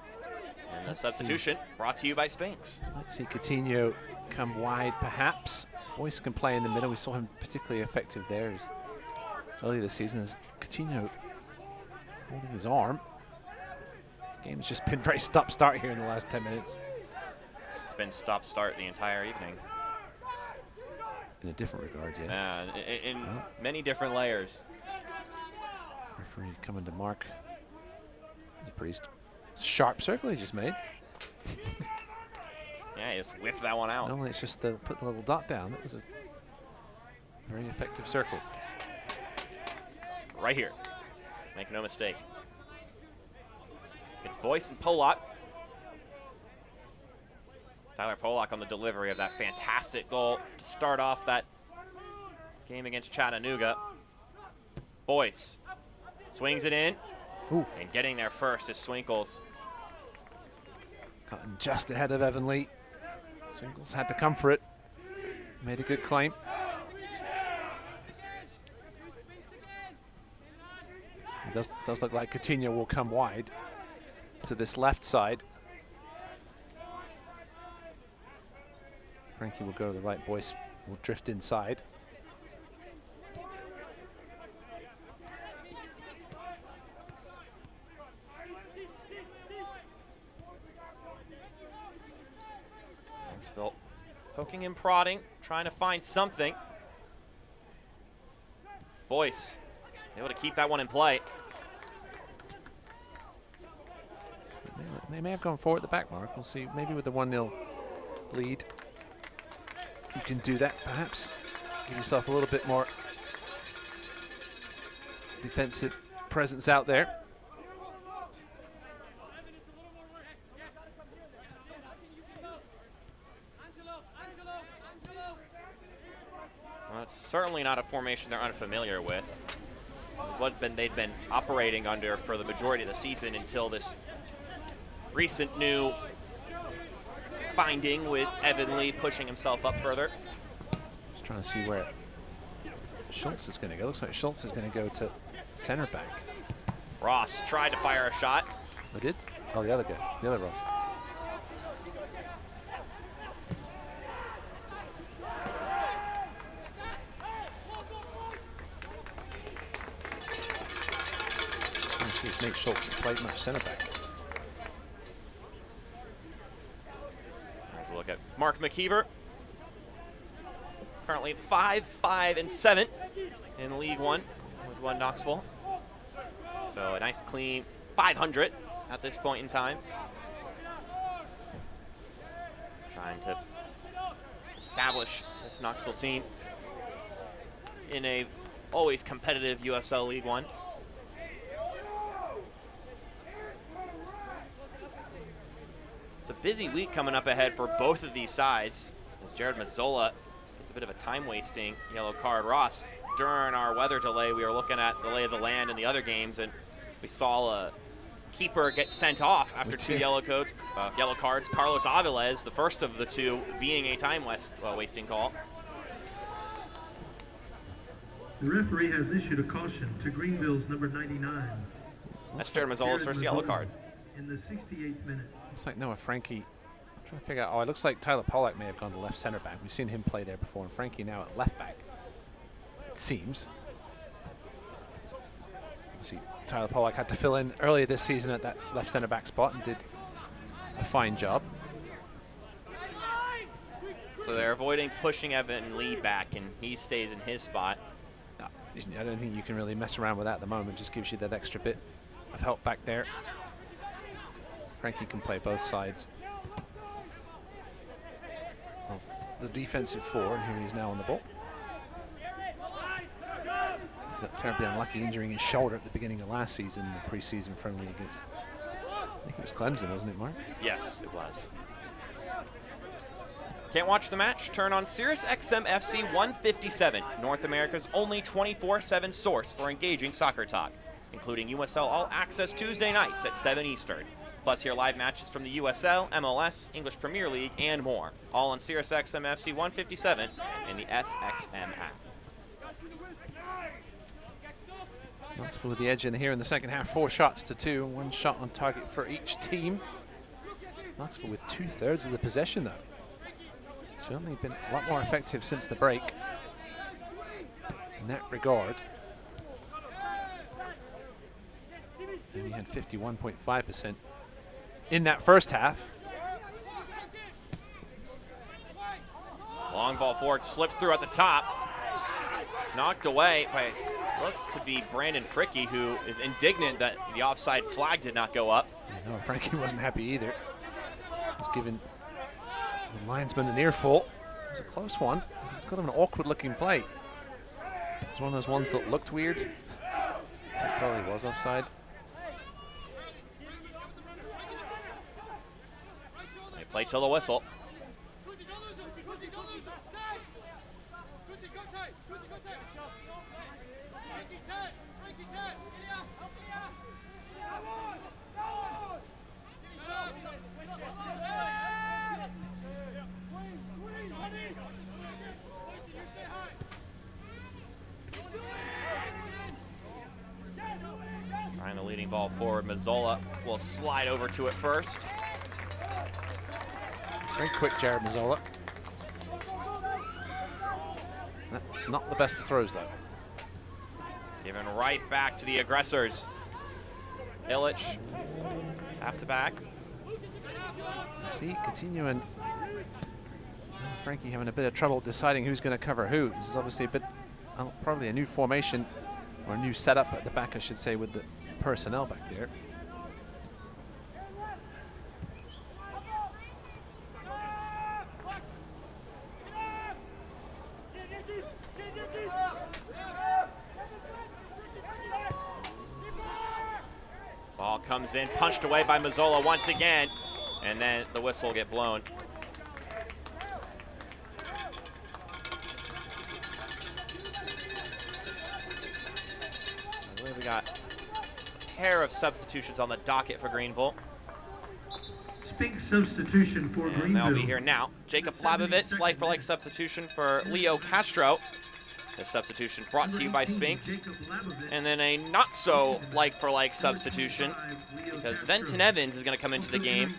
And the substitution brought to you by Spanx. Let's see Coutinho come wide, perhaps. Boyce can play in the middle. We saw him particularly effective there earlier this season as Coutinho holding his arm. This game has just been very stop-start here in the last 10 minutes. It's been stop-start the entire evening. In a different regard, yes. In many different layers. Referee coming to mark. It's a pretty sharp circle he just made. Yeah, he just whipped that one out. Normally it's just put the little dot down. It was a very effective circle. Right here. Make no mistake. It's Boyce and Polak. Tyler Polak on the delivery of that fantastic goal to start off that game against Chattanooga. Boyce swings it in. Ooh. And getting there first is Swinkles. Gotten just ahead of Evan Lee. Swinkles had to come for it. Made a good claim. It does look like Coutinho will come wide to this left side. Frankie will go to the right. Boyce will drift inside. Knoxville poking and prodding, trying to find something. Boyce able to keep that one in play. They may have gone forward at the back, Mark. We'll see. Maybe with the 1-0 lead, you can do that, perhaps. Give yourself a little bit more defensive presence out there. Well, it's certainly not a formation they're unfamiliar with. What they'd been operating under for the majority of the season until this recent new finding with Evan Lee pushing himself up further. Just trying to see where Schultz is going to go. Looks like Schultz is going to go to center back. Ross tried to fire a shot. Who did? Oh, the other guy. The other Ross. Let's see if Nate Schultz has played much center back. Let's look at Mark McKeever. Currently 5-5-7 in League One with one Knoxville. So a nice clean 500 at this point in time. Trying to establish this Knoxville team in a always competitive USL League One. It's a busy week coming up ahead for both of these sides as Jared Mazzola gets a bit of a time-wasting yellow card. Ross, during our weather delay, we were looking at the lay of the land in the other games, and we saw a keeper get sent off after two yellow cards. Carlos Aviles, the first of the two, being a time-wasting call. The referee has issued a caution to Greenville's number 99. That's Jared Mazzola's first yellow card. In the 68th minute. Looks like Noah Frankie. I'm trying to figure out. Oh, it looks like Tyler Polak may have gone to left center back. We've seen him play there before, and Frankie now at left back. It seems. See, Tyler Polak had to fill in earlier this season at that left center back spot and did a fine job. So they're avoiding pushing Evan Lee back, and he stays in his spot. I don't think you can really mess around with that at the moment. Just gives you that extra bit of help back there. Frankie can play both sides of the defensive four, and here he is now on the ball. He's got a terribly unlucky injury in his shoulder at the beginning of last season, the preseason friendly against, I think it was Clemson, wasn't it, Mark? Yes, it was. Can't watch the match? Turn on Sirius XM FC 157, North America's only 24/7 source for engaging soccer talk, including USL All Access Tuesday nights at 7 Eastern. Plus hear live matches from the USL, MLS, English Premier League, and more. All on Sirius XM FC 157 and the SXM app. Knoxville with the edge in here in the second half. 4 shots to 2, and 1 shot on target for each team. Knoxville with 2/3 of the possession, though. Certainly been a lot more effective since the break in that regard. And he had 51.5% in that first half. Long ball forward, slips through at the top. It's knocked away by, looks to be Brandon Fricke, who is indignant that the offside flag did not go up. No, Frankie wasn't happy either. Was giving the linesman an earful. It was a close one. It was kind of an awkward-looking play. It was one of those ones that looked weird. So it probably was offside. They play till the whistle. Trying the leading ball forward. Mazzola will slide over to it first. Very quick, Jared Mazzola. That's not the best of throws, though. Given right back to the aggressors. Illich taps it back. See, Coutinho and Frankie having a bit of trouble deciding who's going to cover who. This is obviously a bit, probably a new formation, or a new setup at the back, I should say, with the personnel back there. Ball comes in, punched away by Mazzola once again, and then the whistle will get blown. I believe we got a pair of substitutions on the docket for Greenville. Big substitution for Greenville. And they'll be here now. Jacob Labovitz, like-for-like substitution for Leo Castro. The substitution brought to you by Spinks. And then a not-so-like-for-like substitution because Venton Evans is going to come into the game.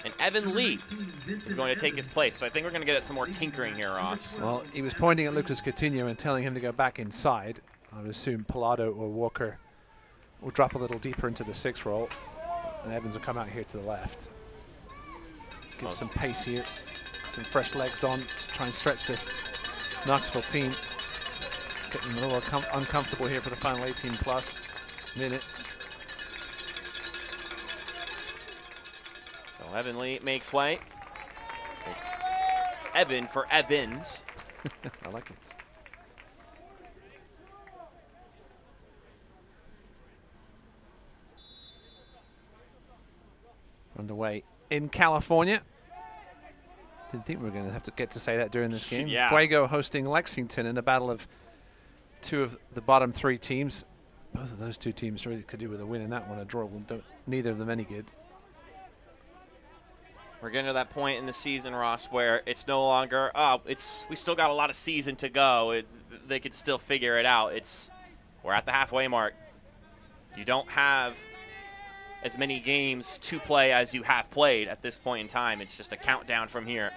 And Evan Lee is going to take his place. So I think we're going to get some more tinkering here, Ross. Well, he was pointing at Lucas Coutinho and telling him to go back inside. I would assume Pallado or Walker will drop a little deeper into the 6 role. And Evans will come out here to the left. Give some pace here, some fresh legs on, try and stretch this Knoxville team. Getting a little uncomfortable here for the final 18+ minutes. So Evan Lee makes way. It's Evan for Evans. I like it. Underway in California. Didn't think we were going to have to get to say that during this game. Yeah. Fuego hosting Lexington in a battle of 2 of the bottom 3 teams. Both of those 2 teams really could do with a win in that one. A draw will do neither of them any good. We're getting to that point in the season, Ross, where it's no longer, we still got a lot of season to go. They could still figure it out. We're at the halfway mark. You don't have as many games to play as you have played at this point in time. It's just a countdown from here.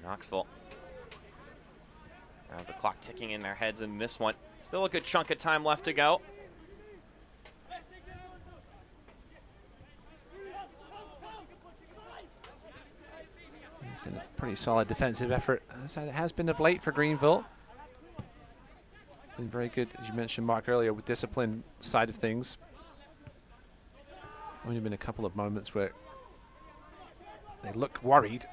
Knoxville. Now the clock ticking in their heads in this one. Still a good chunk of time left to go. It's been a pretty solid defensive effort, as it has been of late for Greenville. Been very good, as you mentioned, Mark, earlier, with discipline side of things. Only been a couple of moments where they look worried.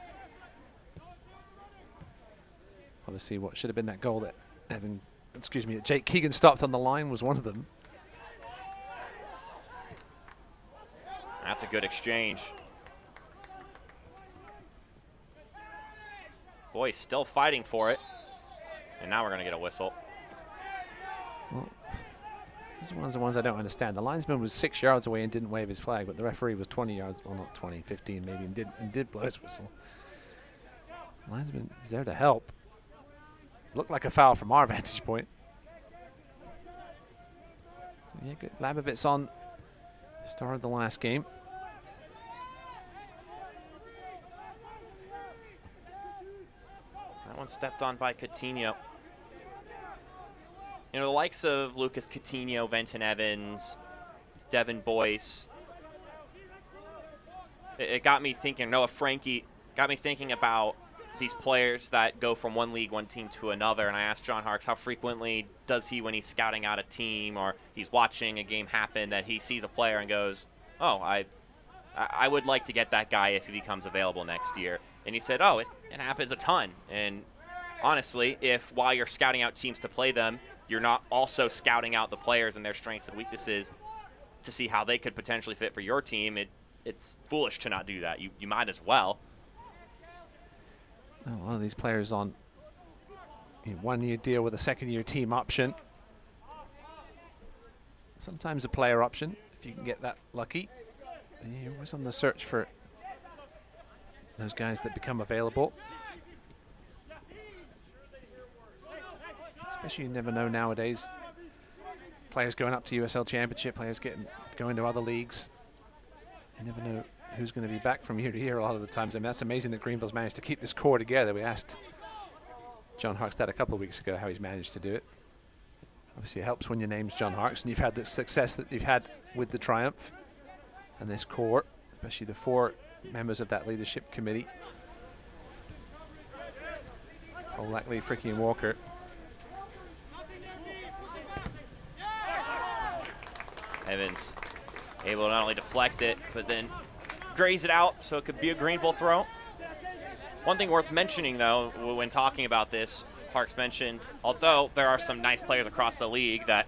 Obviously, what should have been that goal that that Jake Keegan stopped on the line was one of them. That's a good exchange. Boy, still fighting for it. And now we're going to get a whistle. Well, these are the ones I don't understand. The linesman was 6 yards away and didn't wave his flag, but the referee was 20 yards, well, not 20, 15 maybe, and did blow his whistle. The linesman is there to help. Looked like a foul from our vantage point. So yeah, good. Labovitz on started the last game. That one stepped on by Coutinho. You know, the likes of Lucas Coutinho, Venton Evans, Devin Boyce. It got me thinking, Noah Frankie got me thinking about these players that go from one League One team to another. And I asked John Harkes, how frequently does he, when he's scouting out a team or he's watching a game happen, that he sees a player and goes, oh, I would like to get that guy if he becomes available next year. And he said, oh, it happens a ton. And honestly, if while you're scouting out teams to play them, you're not also scouting out the players and their strengths and weaknesses to see how they could potentially fit for your team, it's foolish to not do that. You might as well. Oh, one of these players on a one-year deal with a second-year team option. Sometimes a player option, if you can get that lucky. And you're always on the search for those guys that become available. Especially, you never know nowadays. Players going up to USL Championship, players going to other leagues. You never know who's going to be back from year to year a lot of the times. I mean, that's amazing that Greenville's managed to keep this core together. We asked John Harkes that a couple of weeks ago, how he's managed to do it. Obviously, it helps when your name's John Harkes and you've had the success that you've had with the Triumph and this core, especially the 4 members of that leadership committee. Paul Lackley, Fricky and Walker. Evans able to not only deflect it, but then graze it out, so it could be a Greenville throw. One thing worth mentioning, though, when talking about this, Harkes mentioned, although there are some nice players across the league that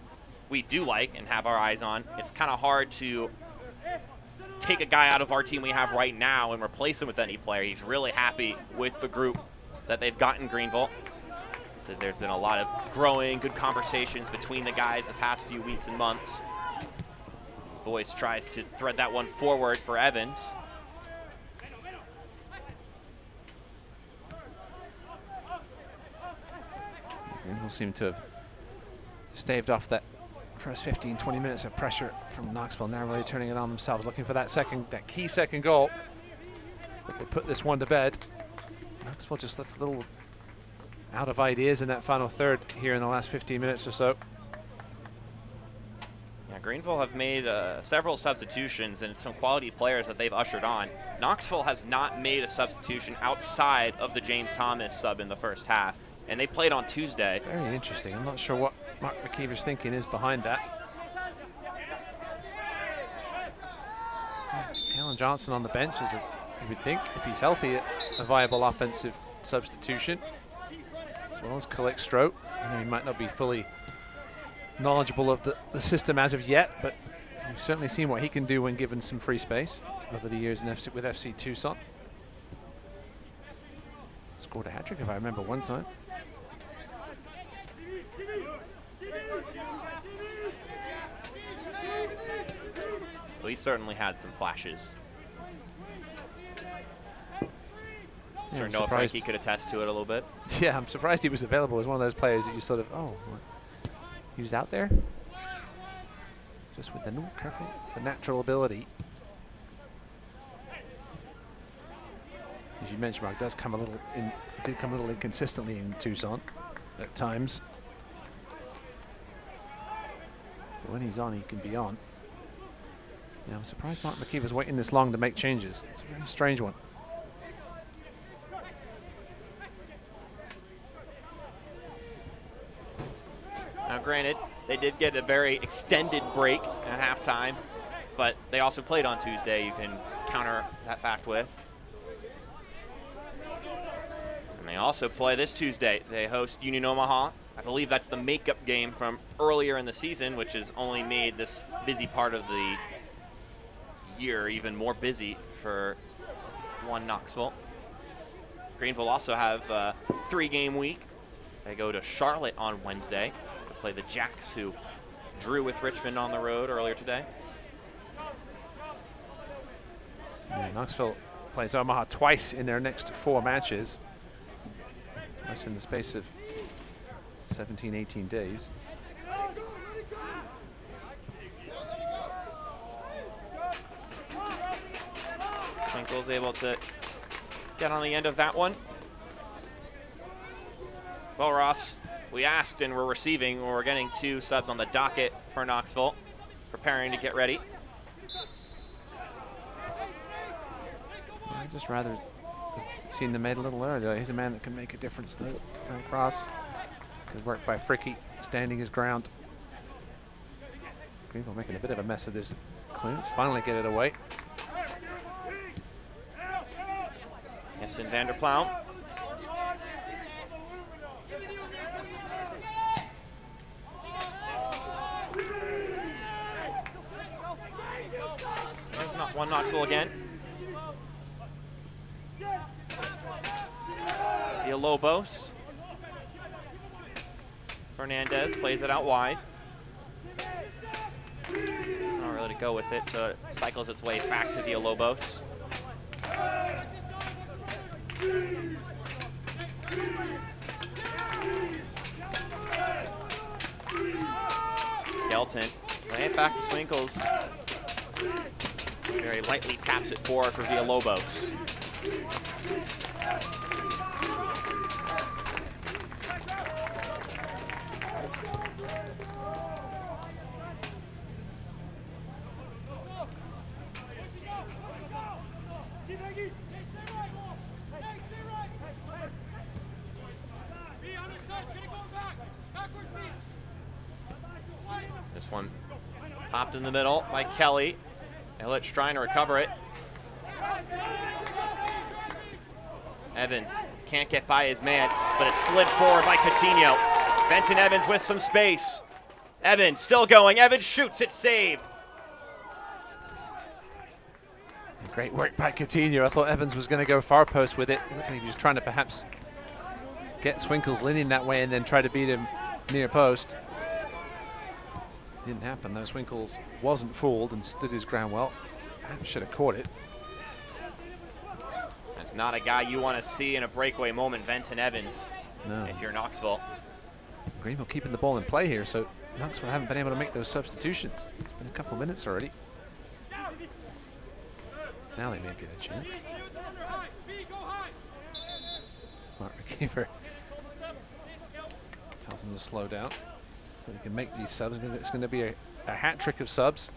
we do like and have our eyes on, it's kind of hard to take a guy out of our team we have right now and replace him with any player. He's really happy with the group that they've got in Greenville. So there's been a lot of growing, good conversations between the guys the past few weeks and months. Boyce tries to thread that one forward for Evans. Greenville seem to have staved off that first 15, 20 minutes of pressure from Knoxville. Now really turning it on themselves, looking for that key second goal. They could put this one to bed. Knoxville just left a little out of ideas in that final third here in the last 15 minutes or so. Yeah, Greenville have made several substitutions and some quality players that they've ushered on. Knoxville has not made a substitution outside of the James Thomas sub in the first half, and they played on Tuesday. Very interesting. I'm not sure what Mark McKeever's thinking is behind that. Kellen Johnson on the bench is, you would think, if he's healthy, a viable offensive substitution, as well as Kalik Strout. I know he might not be fully knowledgeable of the system as of yet, but we've certainly seen what he can do when given some free space over the years in with FC Tucson. Scored a hat-trick, if I remember, one time. Well, he certainly had some flashes. Yeah, Sure, Noah Frankie could attest to it a little bit. Yeah, I'm surprised he was available as one of those players that you sort of, oh, he was out there? Just with the natural ability. As you mentioned, Mark, did come a little inconsistently in Tucson at times. But when he's on, he can be on. Yeah, I'm surprised Mark McKeever's waiting this long to make changes. It's a very strange one. Now granted, they did get a very extended break at halftime, but they also played on Tuesday. You can counter that fact with. And they also play this Tuesday. They host Union Omaha. I believe that's the makeup game from earlier in the season, which has only made this busy part of the year even more busy for one Knoxville. Greenville also have a 3-game week. They go to Charlotte on Wednesday to play the Jacks, who drew with Richmond on the road earlier today. Yeah, Knoxville plays Omaha twice in their next 4 matches. Twice in the space of 17, 18 days. Swinkle's able to get on the end of that one. Well, Ross, we asked and we're receiving. We're getting 2 subs on the docket for Knoxville, preparing to get ready. I'd just rather have seen them made a little earlier. He's a man that can make a difference, though. Frank Ross. Good work by Fricky, standing his ground. Greenville making a bit of a mess of this clearance. Finally get it away. Yes, and Vanderploum. There's not one Knoxville again. Villalobos. Fernandez plays it out wide. Not really to go with it, so it cycles its way back to Villalobos. Skelton, right back to Swinkles. Very lightly taps it forward for Villalobos. This one popped in the middle by Kelly. Illich trying to recover it. Evans can't get by his man, but it slid forward by Coutinho. Venton Evans with some space. Evans still going. Evans shoots, it's saved. Great work by Coutinho. I thought Evans was going to go far post with it. Looked like he was trying to perhaps get Swinkles leaning that way and then try to beat him near post. Didn't happen though. Swinkles wasn't fooled and stood his ground well. Perhaps should have caught it. That's not a guy you want to see in a breakaway moment, Venton Evans. No. If you're Knoxville. Greenville keeping the ball in play here, so Knoxville haven't been able to make those substitutions. It's been a couple of minutes already. Now they may get a chance. Mark McKeever tells them to slow down so they can make these subs. It's going to be a hat trick of subs.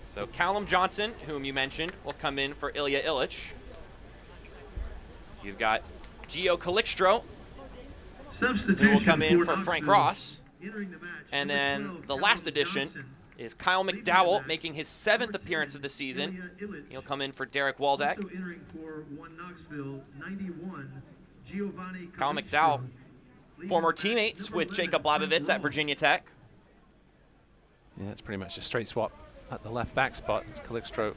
So Callum Johnson, whom you mentioned, will come in for Ilya Illich. You've got Gio Calixtro, who will come in for Frank Ross. And then the last addition is Kyle McDowell, making his 7th appearance of the season. He'll come in for Derek Waldeck. Kyle McDowell, former teammates with Jacob Labovitz at Virginia Tech. Yeah, it's pretty much a straight swap at the left back spot. It's Calixtro.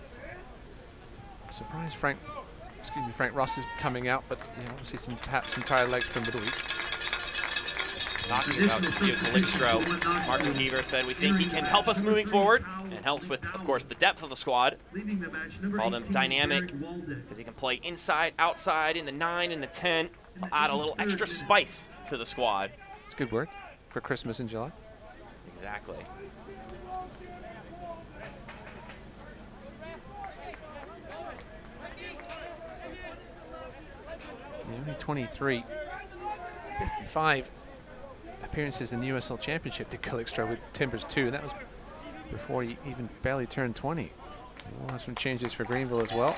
Surprised Frank Ross is coming out, but obviously perhaps some tired legs from midweek. Talking about Gio Calixtro, Mark McKeever said, we think he can help us moving forward and helps with, of course, the depth of the squad. Called him dynamic because he can play inside, outside, in the 9, in the 10. He'll add a little extra spice to the squad. It's good work for Christmas in July. Exactly. Only 23, 55 appearances in the USL Championship to Calixtro with Timbers 2, and that was before he even barely turned 20. We'll have some changes for Greenville as well.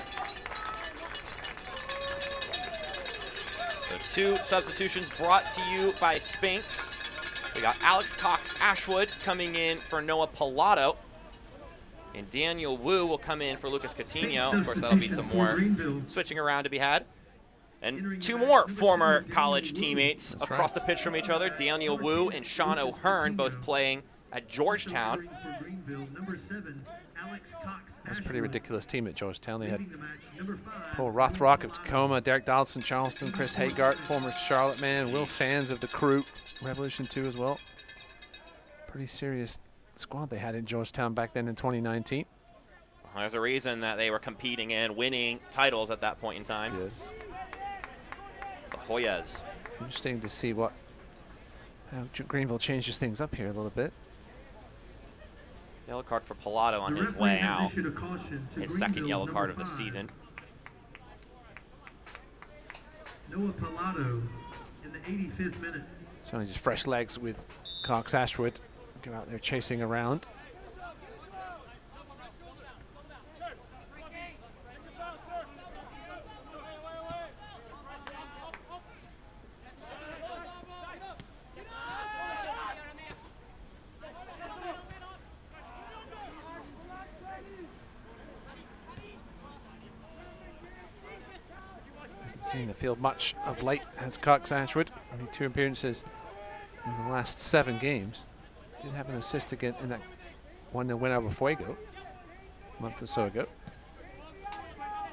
So 2 substitutions brought to you by Spinks. We got Alex Cox-Ashwood coming in for Noah Pilato. And Daniel Wu will come in for Lucas Coutinho. Of course, that'll be some more switching around to be had. And two more former college teammates across the pitch from each other. Daniel Wu and Sean O'Hearn, both playing at Georgetown. That was a pretty ridiculous team at Georgetown. They had Paul Rothrock of Tacoma, Derek Donaldson, Charleston, Chris Hagart, former Charlotte man, Will Sands of the Crew, Revolution 2 as well. Pretty serious squad they had in Georgetown back then in 2019. Well, there's a reason that they were competing and winning titles at that point in time. Yes. The Hoyas. Interesting to see how Greenville changes things up here a little bit. Yellow card for Pilato on his way out. His second yellow card of the season. Noah Pilato in the 85th minute. So just fresh legs with Cox-Ashwood. Go out there chasing around. Hasn't seen the field much of late as Cox-Ashwood. Only 2 appearances in the last 7 games. Did have an assist again in that 1-0 win over Fuego a month or so ago.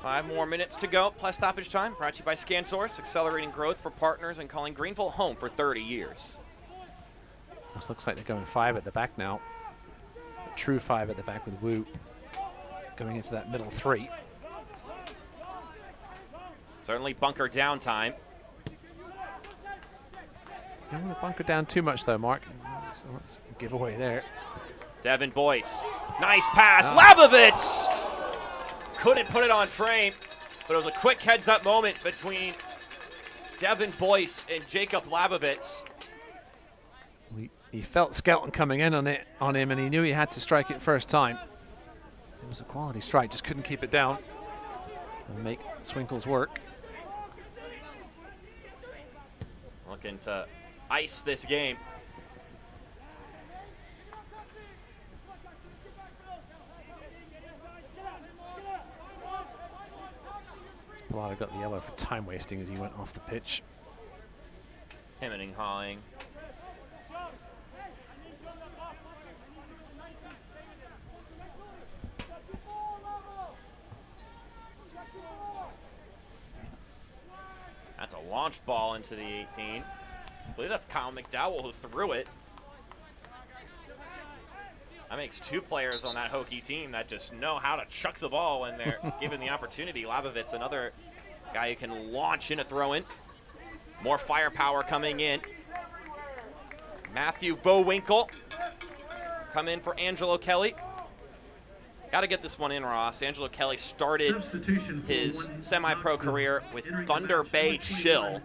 5 more minutes to go. Plus stoppage time brought to you by ScanSource, accelerating growth for partners and calling Greenville home for 30 years. This looks like they're going 5 at the back now. A true 5 at the back with Wu going into that middle 3. Certainly bunker down time. Don't want to bunker down too much though, Mark. So let's give away there. Devin Boyce. Nice pass. Labovitz couldn't put it on frame, but it was a quick heads-up moment between Devin Boyce and Jacob Labovitz. He felt Skelton coming in on him, and he knew he had to strike it first time. It was a quality strike, just couldn't keep it down and make Swinkles work. Looking to ice this game. Pilato got the yellow for time wasting as he went off the pitch. Hemming and hawing. That's a launch ball into the 18. I believe that's Kyle McDowell who threw it. That makes 2 players on that Hokie team that just know how to chuck the ball when they're given the opportunity. Labovitz, another guy who can launch in a throw-in. More firepower coming in. Matthew Bowinkle come in for Angelo Kelly. Got to get this one in, Ross. Angelo Kelly started his semi-pro career with Thunder Bay Chill,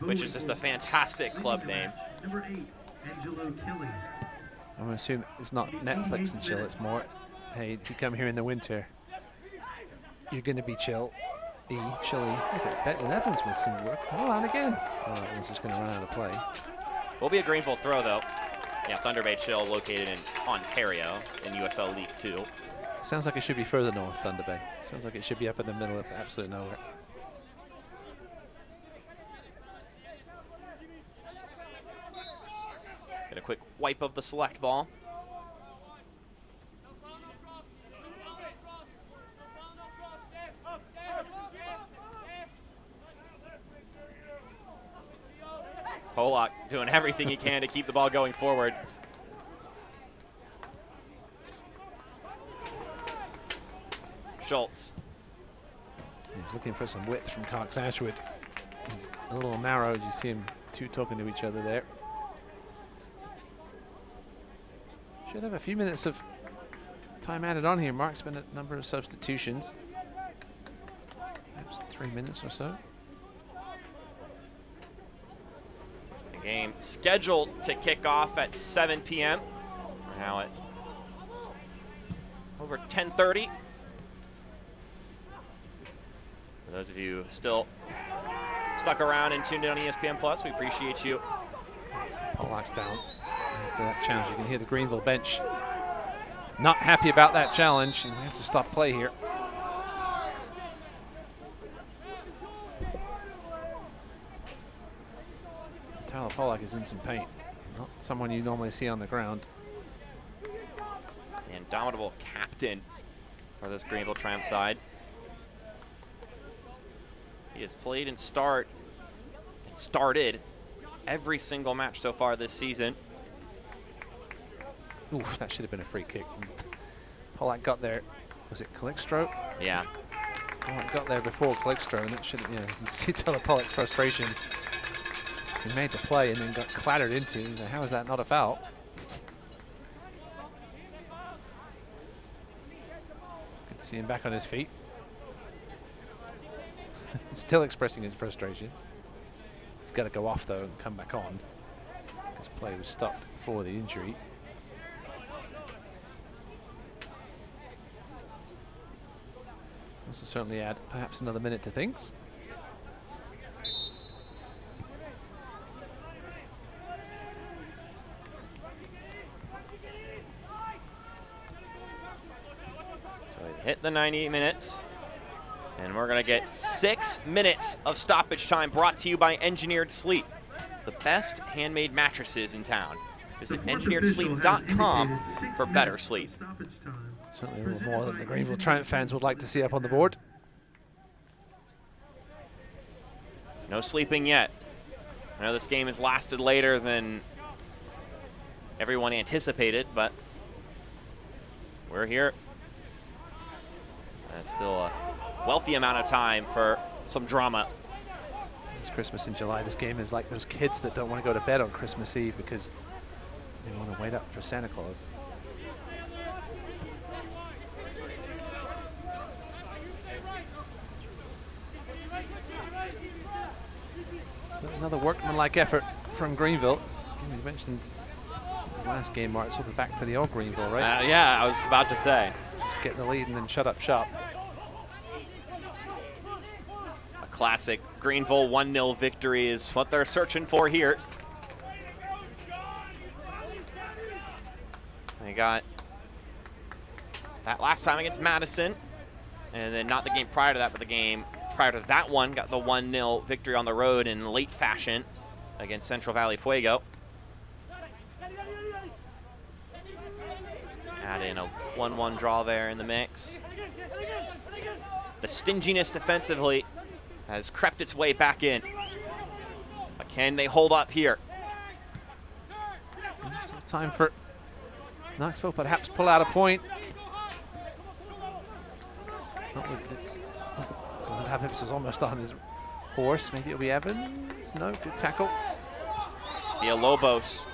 which is just a fantastic club name. Number 8, Angelo Kelly. I'm going to assume it's not Netflix and chill, it's more, hey, if you come here in the winter, you're going to be chilly. Look at Declan Evans with some work. Oh, and again. Oh, that one's just going to run out of play. Will be a Greenville throw, though. Yeah, Thunder Bay Chill located in Ontario in USL League 2. Sounds like it should be further north, Thunder Bay. Sounds like it should be up in the middle of absolute nowhere. Get a quick wipe of the select ball. Polak doing everything he can to keep the ball going forward. Schultz. He was looking for some width from Cox-Ashwood. He's a little narrow as you see him 2 talking to each other there. Should have a few minutes of time added on here. Mark's been a number of substitutions. Perhaps 3 minutes or so. The game scheduled to kick off at 7 p.m. We're now at over 10:30. For those of you still stuck around and tuned in on ESPN Plus, we appreciate you. Polak's down. after that challenge. You can hear the Greenville bench not happy about that challenge, and we have to stop play here. Tyler Pollack is in some pain. Not someone you normally see on the ground. The indomitable captain for this Greenville Triumph side. He has played and started every single match so far this season. Oof, that should have been a free kick. Pollack got there. Was it Calixtro? Yeah. Pollack got there before Calixtro, and that should have, you can see Tyler Pollack's frustration. He made the play and then got clattered into. How is that not a foul? Good to see him back on his feet. Still expressing his frustration. He's got to go off though and come back on. His play was stopped before the injury. This will certainly add perhaps another minute to things. So we've hit the 90 minutes, and we're going to get 6 minutes of stoppage time brought to you by Engineered Sleep, the best handmade mattresses in town. Visit engineeredsleep.com for better sleep. Certainly a little more than the Greenville Triumph fans would like to see up on the board. No sleeping yet. I know this game has lasted later than everyone anticipated, but we're here. That's still a wealthy amount of time for some drama. This is Christmas in July. This game is like those kids that don't want to go to bed on Christmas Eve because they want to wait up for Santa Claus. Another workmanlike effort from Greenville. You mentioned his last game, Mark, sort of back to the old Greenville, right? Yeah, I was about to say. Just get the lead and then shut up shop. A classic Greenville 1-0 victory is what they're searching for here. They got that last time against Madison, and then not the game prior to that, but the game prior to that one, got the 1-0 victory on the road in late fashion against Central Valley Fuego. Add in a 1-1 draw there in the mix. The stinginess defensively has crept its way back in. But can they hold up here? Still time for Knoxville perhaps pull out a point. Evans is almost on his horse. Maybe it'll be Evans. No, good tackle. Villalobos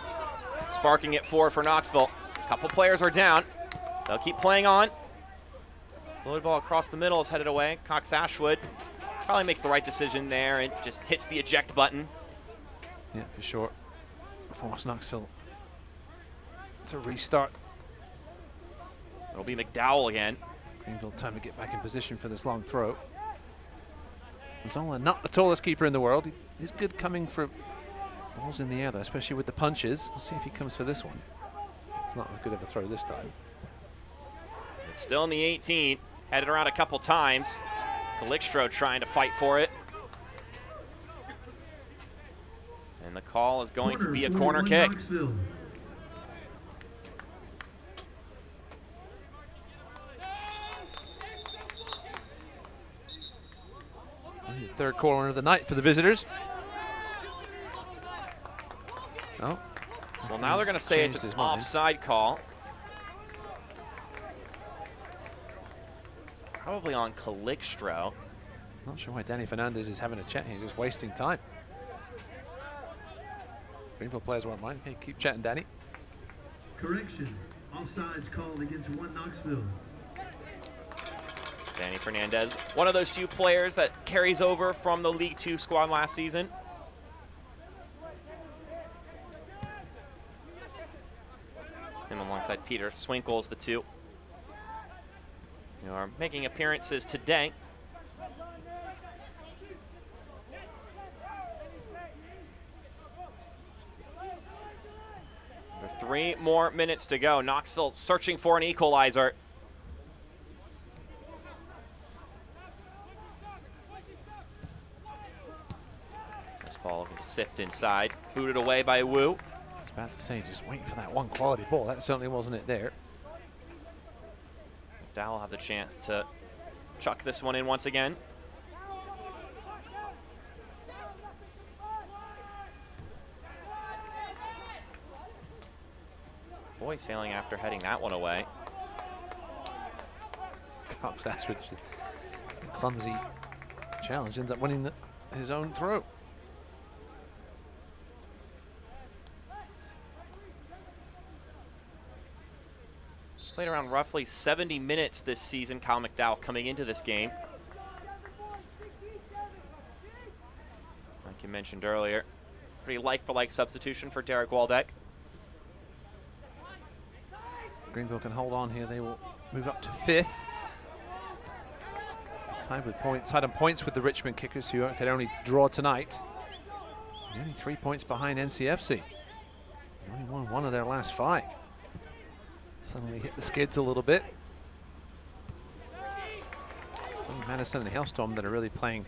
sparking it for Knoxville. A couple players are down. They'll keep playing on. Floated ball across the middle is headed away. Cox Ashwood probably makes the right decision there and just hits the eject button. Yeah, for sure. Force Knoxville to restart. It'll be McDowell again. Greenville time to get back in position for this long throw. Zola, not the tallest keeper in the world. He's good coming for balls in the air, though, especially with the punches. We'll see if he comes for this one. It's not as good of a throw this time. It's still in the 18. Headed around a couple times. Calixtro trying to fight for it. And the call is going to be a corner kick. The third corner of the night for the visitors. Oh. Well, now they're going to say it's an offside call. Probably on Calixtro. Not sure why Danny Fernandez is having a chat here, just wasting time. Greenville players won't mind. Okay, keep chatting, Danny. Correction. Offsides called against 1 Knoxville. Danny Fernandez, one of those few players that carries over from the League Two squad last season. Him alongside Peter Swinkles, the two who are making appearances today. With 3 more minutes to go, Knoxville searching for an equalizer. This ball going to sift inside, booted away by Wu. I was about to say, just waiting for that one quality ball. That certainly wasn't it there. Dow will have the chance to chuck this one in once again. Boy, sailing after heading that one away. Cox Aswich, clumsy challenge, ends up winning his own throw. He's played around roughly 70 minutes this season, Kyle McDowell, coming into this game. Like you mentioned earlier, pretty like-for-like substitution for Derek Waldeck. Greenville can hold on here. They will move up to 5th. Tied with points, tied on points with the Richmond Kickers, who could only draw tonight. And only 3 points behind NCFC. They only won 1 of their last 5. Suddenly hit the skids a little bit. It's only Madison and Hailstorm that are really playing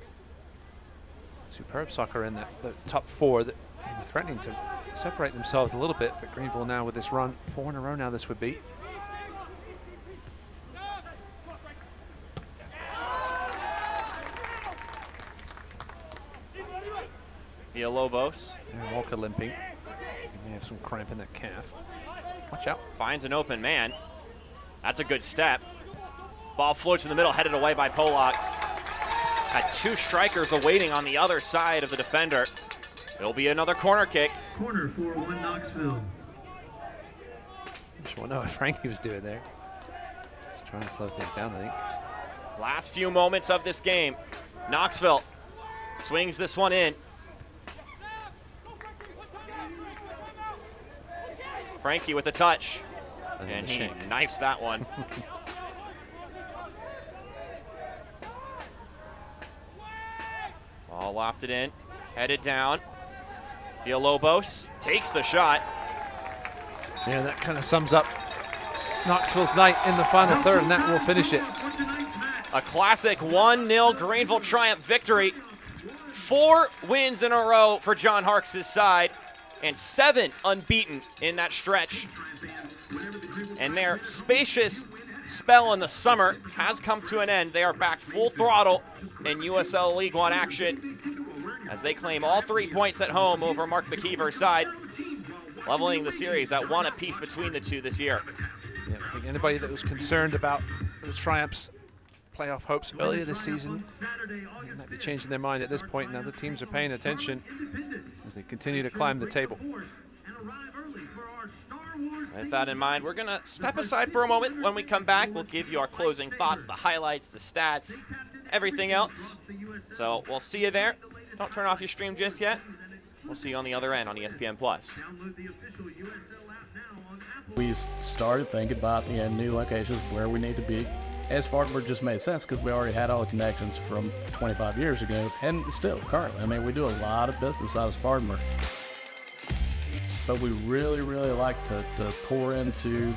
superb soccer in the top 4 that are threatening to separate themselves a little bit. But Greenville now with this run, 4 in a row now this would be. Villalobos. And Walker limping. He may have some cramp in that calf. Watch out. Finds an open man. That's a good step. Ball floats in the middle, headed away by Polak. Had 2 strikers awaiting on the other side of the defender. It'll be another corner kick. Corner for 1 Knoxville. Just want to know what Frankie was doing there. Just trying to slow things down, I think. Last few moments of this game. Knoxville swings this one in. Frankie with a touch, and he knifes that one. Ball lofted in, headed down. Villalobos takes the shot. Yeah, that kind of sums up Knoxville's night in the final third, and that will finish it. A classic 1-0 Greenville Triumph victory. 4 wins in a row for John Harkes' side, and 7 unbeaten in that stretch. And their spacious spell in the summer has come to an end. They are back full throttle in USL League One action as they claim all 3 points at home over Mark McKeever's side, leveling the series at 1 apiece between the two this year. Yeah, I think anybody that was concerned about the Triumph's playoff hopes earlier this season, they might be changing their mind at this point. Now the teams are paying attention as they continue to climb the table. With that in mind, we're going to step aside for a moment. When we come back, we'll give you our closing thoughts, the highlights, the stats, everything else. So we'll see you there. Don't turn off your stream just yet. We'll see you on the other end on ESPN+. We started thinking about new locations where we need to be. And Spartanburg just made sense because we already had all the connections from 25 years ago, and still currently. I mean, we do a lot of business out of Spartanburg. But we really, really like to pour into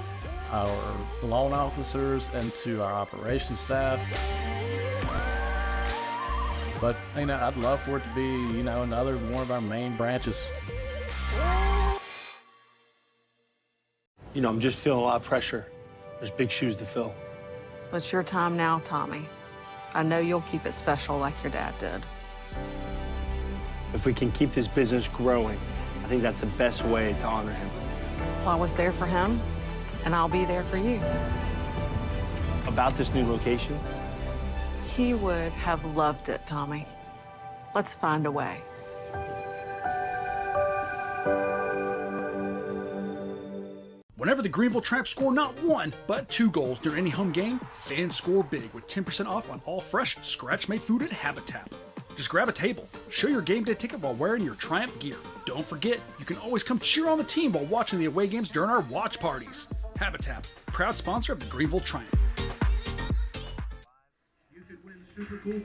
our loan officers and to our operations staff. But, I'd love for it to be, another one of our main branches. I'm just feeling a lot of pressure. There's big shoes to fill. It's your time now, Tommy. I know you'll keep it special like your dad did. If we can keep this business growing, I think that's the best way to honor him. Well, I was there for him, and I'll be there for you. About this new location? He would have loved it, Tommy. Let's find a way. Whenever the Greenville Tramps score not 1, but 2 goals during any home game, fans score big with 10% off on all fresh, scratch-made food at Habitat. Just grab a table, show your game day ticket while wearing your Triumph gear. Don't forget, you can always come cheer on the team while watching the away games during our watch parties. Habitat, proud sponsor of the Greenville Triumph.